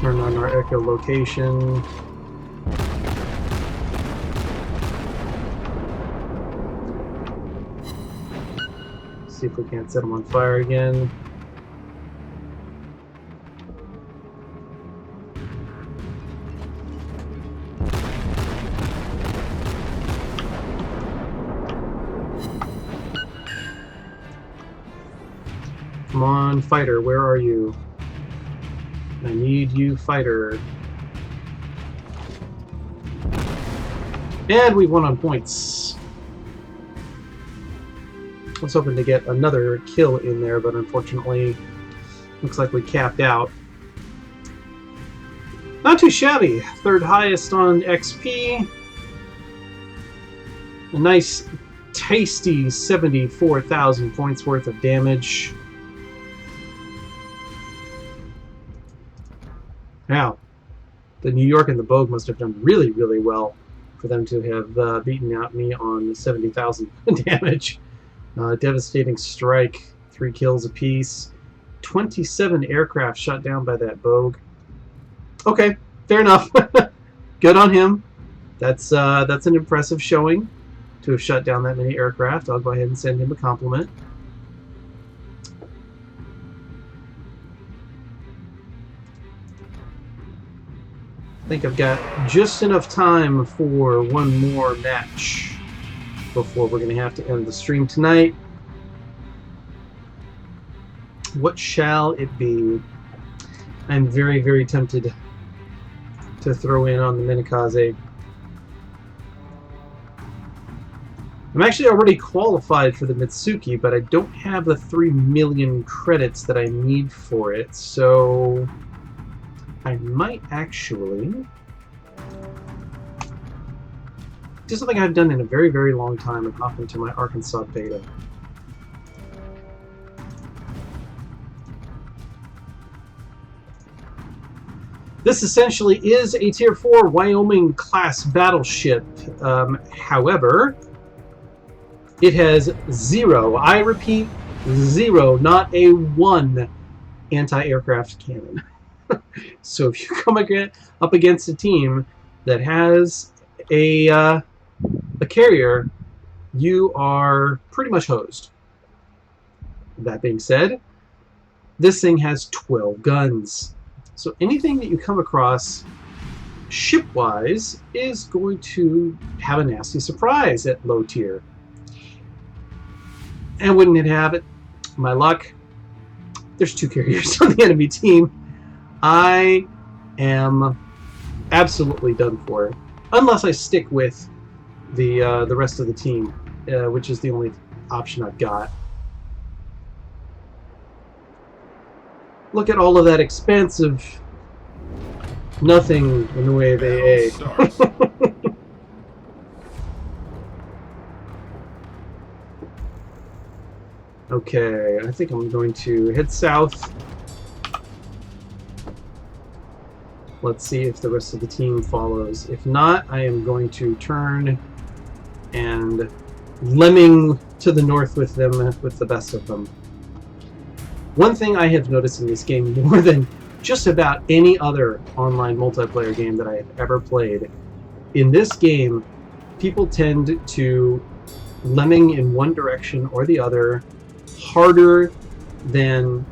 Turn on our echolocation. See if we can't set them on fire again. Come on, fighter, where are you? I need you, fighter. And we won on points. I was hoping to get another kill in there, but unfortunately, looks like we capped out. Not too shabby. Third highest on XP. A nice, tasty 74,000 points worth of damage. Now, the New York and the Bogue must have done really, really well for them to have beaten out me on 70,000 damage. Devastating strike, 3 kills apiece. 27 aircraft shot down by that Bogue. Okay, fair enough. Good on him. That's an impressive showing to to have shut down that many aircraft. I'll go ahead and send him a compliment. I think I've got just enough time for one more match before we're going to have to end the stream tonight. What shall it be? I'm very, very tempted to throw in on the Minikaze. I'm actually already qualified for the Mitsuki, but I don't have the 3 million credits that I need for it, so I might actually do something I've done in a very, very long time and hop into my Arkansas beta. This essentially is a Tier 4 Wyoming class battleship. However, it has 0, I repeat, 0, not a 1 anti-aircraft cannon. So if you come up against a team that has a carrier, you are pretty much hosed. That being said, this thing has 12 guns. So anything that you come across ship-wise is going to have a nasty surprise at low tier. And wouldn't it have it, my luck, there's 2 carriers on the enemy team. I am absolutely done for, unless I stick with the rest of the team, which is the only option I've got. Look at all of that expansive nothing in the way of AA. Okay, I think I'm going to head south. Let's see if the rest of the team follows. If not, I am going to turn and lemming to the north with them, with the best of them. One thing I have noticed in this game more than just about any other online multiplayer game that I have ever played, in this game, people tend to lemming in one direction or the other harder than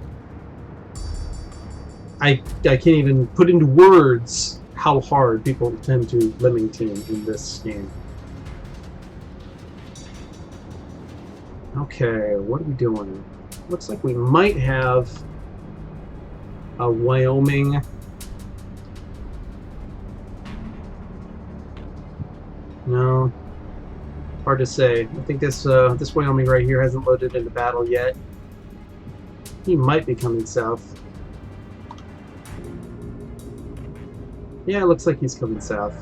I can't even put into words how hard people tend to lemming team in this game. Okay, what are we doing? Looks like we might have a Wyoming. No, hard to say. I think this this Wyoming right here hasn't loaded into battle yet. He might be coming south. Yeah, it looks like he's coming south.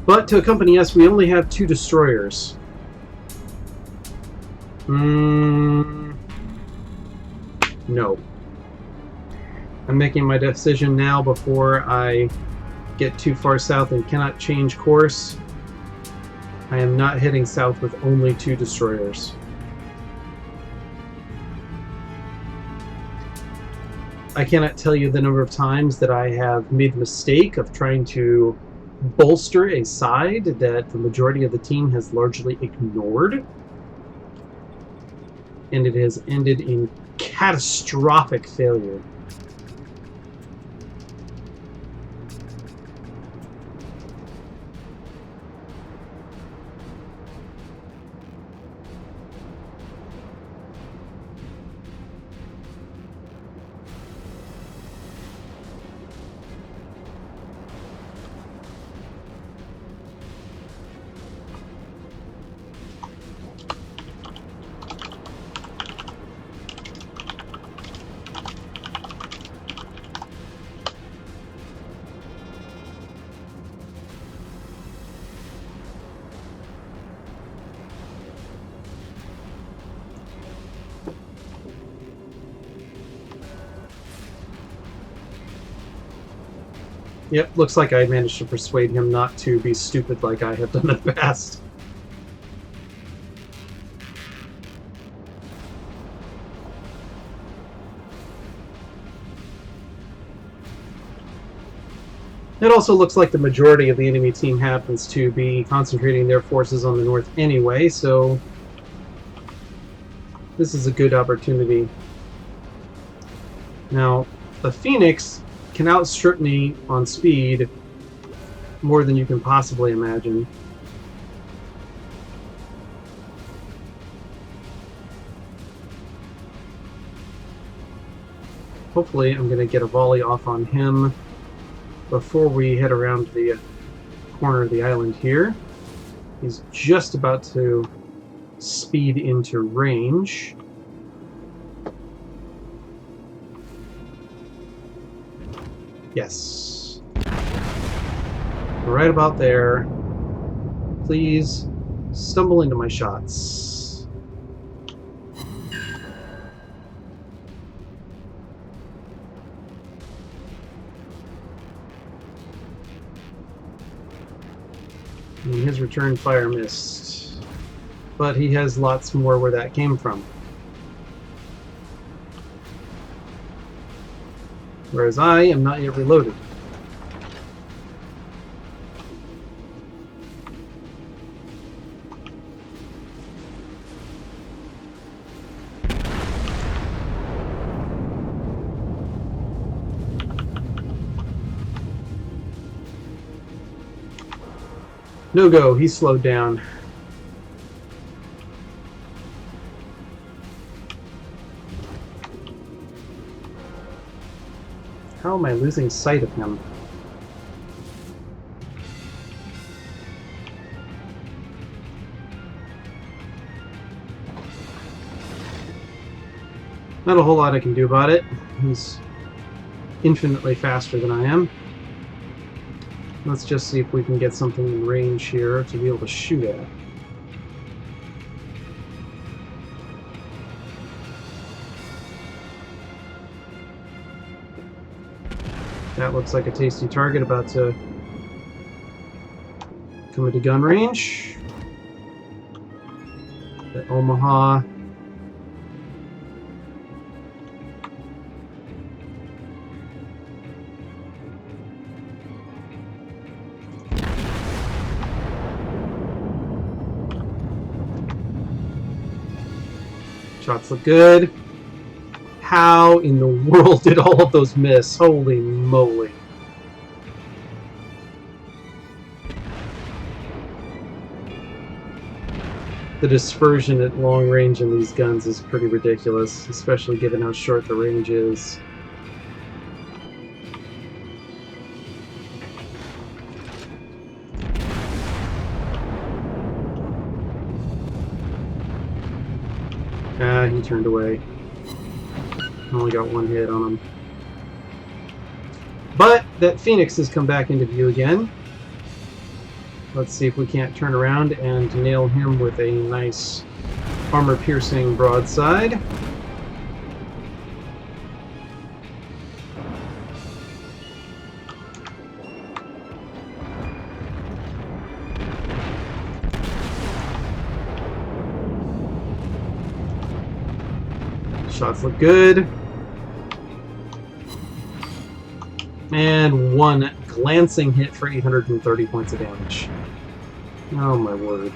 But to accompany us, we only have 2 destroyers. No. I'm making my decision now before I get too far south and cannot change course. I am not heading south with only 2 destroyers. I cannot tell you the number of times that I have made the mistake of trying to bolster a side that the majority of the team has largely ignored. And it has ended in catastrophic failure. Yep, looks like I managed to persuade him not to be stupid like I have done in the past. It also looks like the majority of the enemy team happens to be concentrating their forces on the north anyway, so this is a good opportunity. Now, the Phoenix can outstrip me on speed more than you can possibly imagine. Hopefully I'm going to get a volley off on him before we head around the corner of the island here. He's just about to speed into range. Yes. Right about there. Please stumble into my shots. And his return fire missed. But he has lots more where that came from. Whereas I am not yet reloaded. No go, he's slowed down. How am I losing sight of him? Not a whole lot I can do about it. He's infinitely faster than I am. Let's just see if we can get something in range here to be able to shoot at. That looks like a tasty target about to come into gun range. The Omaha. Shots look good. How in the world did all of those miss? Holy moly. The dispersion at long range in these guns is pretty ridiculous, especially given how short the range is. Ah, he turned away. Only got one hit on him. But that Phoenix has come back into view again. Let's see if we can't turn around and nail him with a nice armor-piercing broadside. Shots look good. And one glancing hit for 830 points of damage. Oh my word.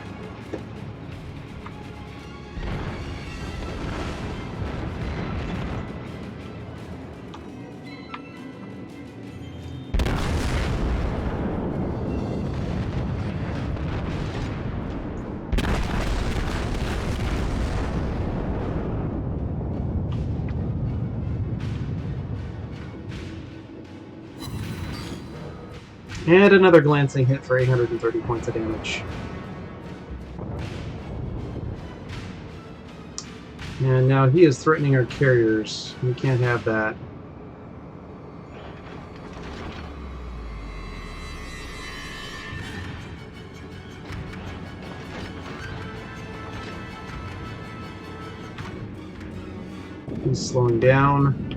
And another glancing hit for 830 points of damage. And now he is threatening our carriers. We can't have that. He's slowing down.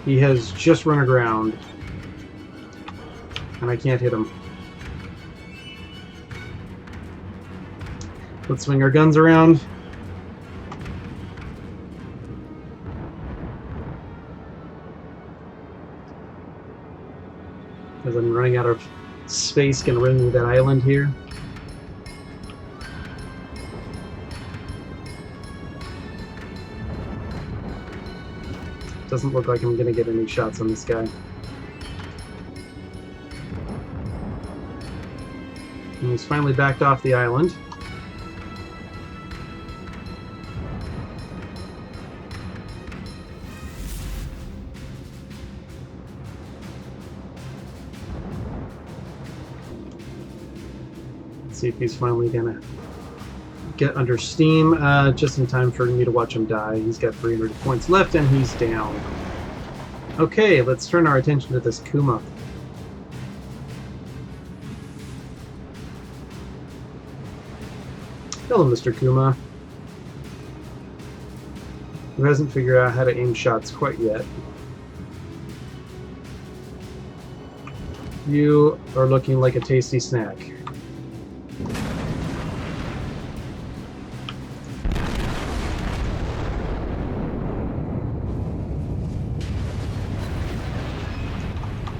He has just run aground. And I can't hit him. Let's swing our guns around. running out of space. Gonna run into that island here. Doesn't look like I'm gonna get any shots on this guy. And he's finally backed off the island. Let's see if he's finally gonna get under steam, just in time for me to watch him die. He's got 300 points left and he's down. Okay, let's turn our attention to this Kuma. Hello, Mr. Kuma. Who hasn't figured out how to aim shots quite yet. You are looking like a tasty snack.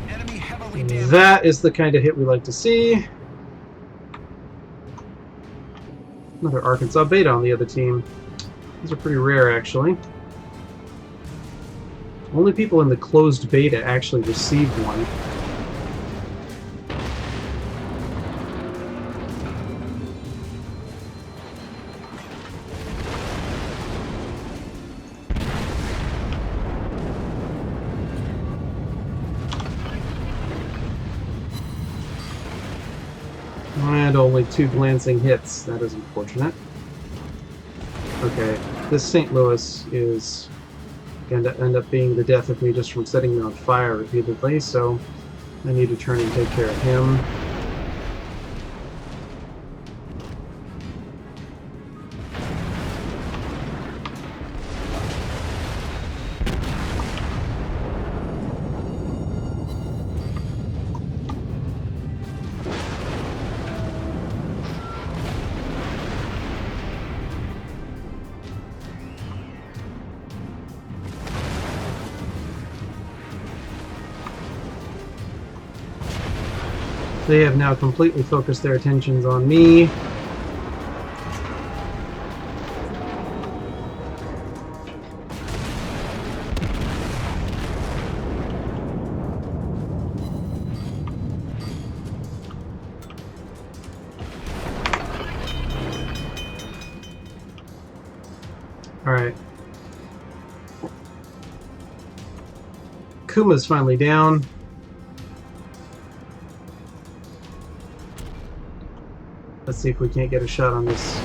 Enemy heavily damaged. That is the kind of hit we like to see. Another Arkansas Beta on the other team. These are pretty rare, actually. Only people in the closed beta actually received one. And only 2 glancing hits. That is unfortunate. Okay, this St. Louis is going to end up being the death of me just from setting me on fire repeatedly, so I need to turn and take care of him. They have now completely focused their attentions on me. Alright. Kuma's finally down. Let's see if we can't get a shot on this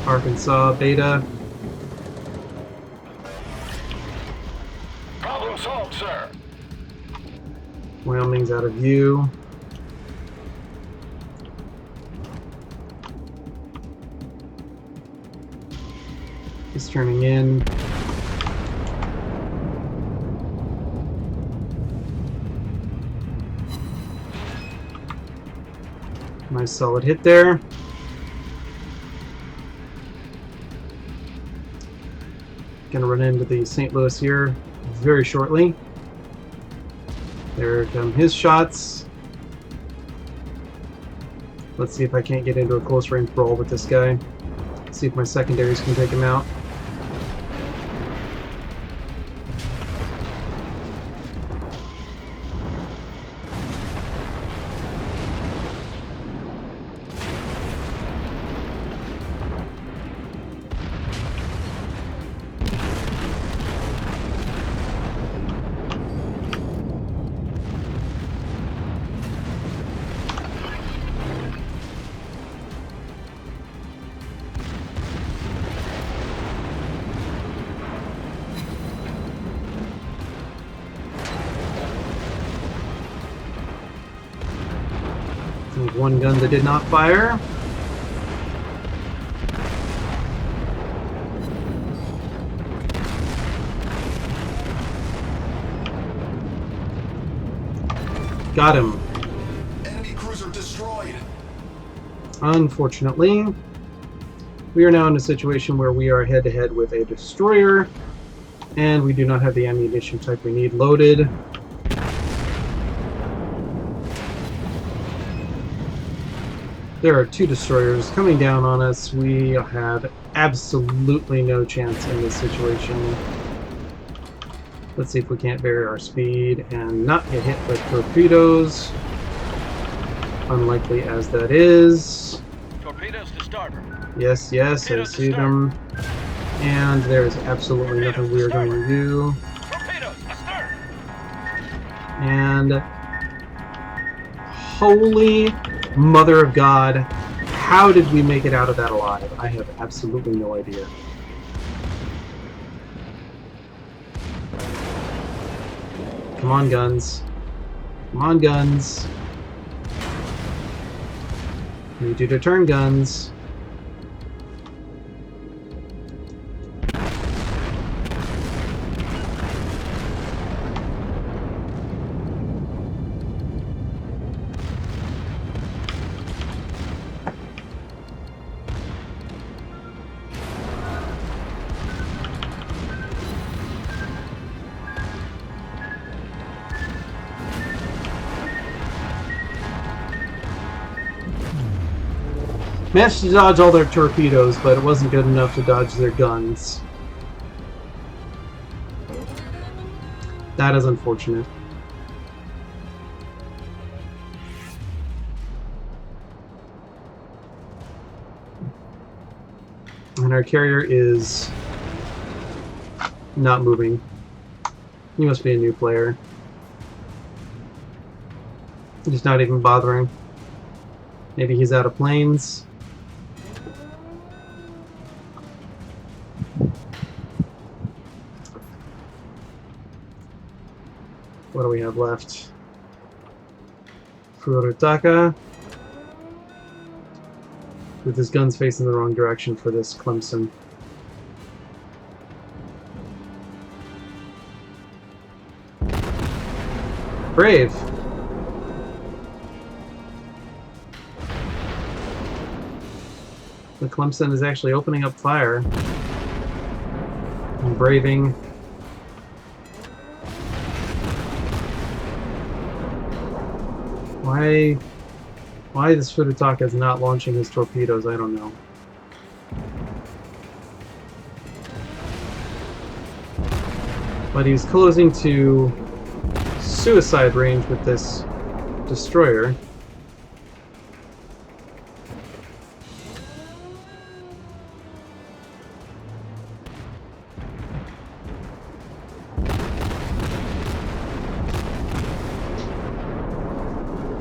Arkansas Beta. Problem solved, sir. Wyoming's out of view. He's turning in. Nice solid hit there. Gonna run into the St. Louis here very shortly. There come his shots. Let's see if I can't get into a close range brawl with this guy. See if my secondaries can take him out. One gun that did not fire. Got him. Enemy cruiser destroyed. Unfortunately, we are now in a situation where we are head-to-head with a destroyer, and we do not have the ammunition type we need loaded. There are 2 destroyers coming down on us. We have absolutely no chance in this situation. Let's see if we can't vary our speed and not get hit by torpedoes. Unlikely as that is. Torpedoes to starboard. Yes, yes, I Torpedoes to see them. And there's absolutely nothing we are going to do. Torpedoes astern. And holy mother of God, how did we make it out of that alive? I have absolutely no idea. Come on, guns. Come on, guns. Need you to turn, guns. Managed to dodge all their torpedoes, but it wasn't good enough to dodge their guns. That is unfortunate. And our carrier is not moving. He must be a new player. He's not even bothering. Maybe he's out of planes. What do we have left? Furutaka. With his guns facing the wrong direction for this Clemson. Brave. The Clemson is actually opening up fire. And braving. Why this Furutaka is not launching his torpedoes, I don't know. But he's closing to suicide range with this destroyer.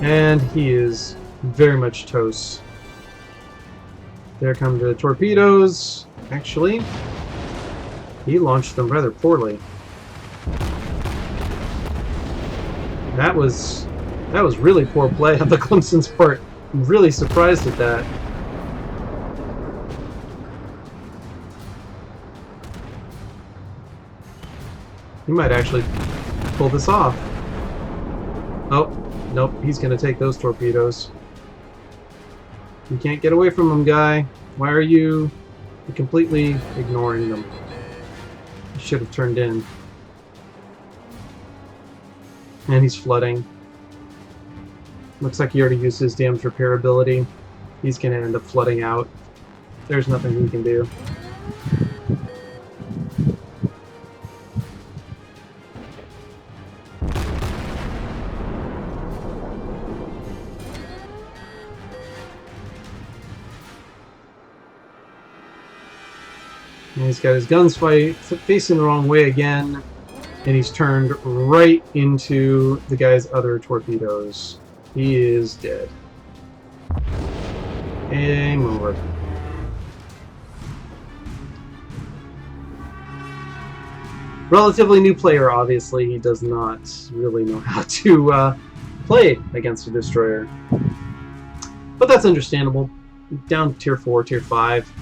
And he is very much toast. There come the torpedoes. Actually, he launched them rather poorly. That was really poor play on the Clemson's part. I'm really surprised at that. He might actually pull this off. Oh. Nope, he's going to take those torpedoes. You can't get away from them, guy. Why are you completely ignoring them? You should have turned in. And he's flooding. Looks like he already used his damage repair ability. He's going to end up flooding out. There's nothing he can do. And he's got his guns facing the wrong way again, and he's turned right into the guy's other torpedoes. He is dead. Game over. Relatively new player, obviously. He does not really know how to play against a destroyer. But that's understandable. Down tier 4, tier 5.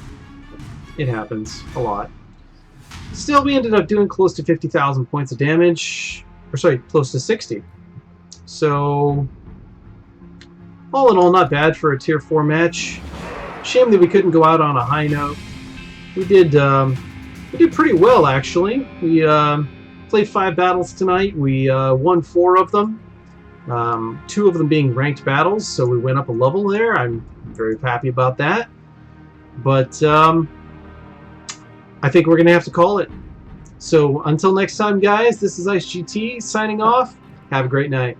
It happens a lot. Still, we ended up doing close to 50,000 points of damage. Or sorry, close to 60. So, all in all, not bad for a tier 4 match. Shame that we couldn't go out on a high note. We did pretty well, actually. We played 5 battles tonight. We won 4 of them. 2 of them being ranked battles, so we went up a level there. I'm Very happy about that. But I think we're going to have to call it. So until next time, guys, this is IceGT signing off. Have a great night.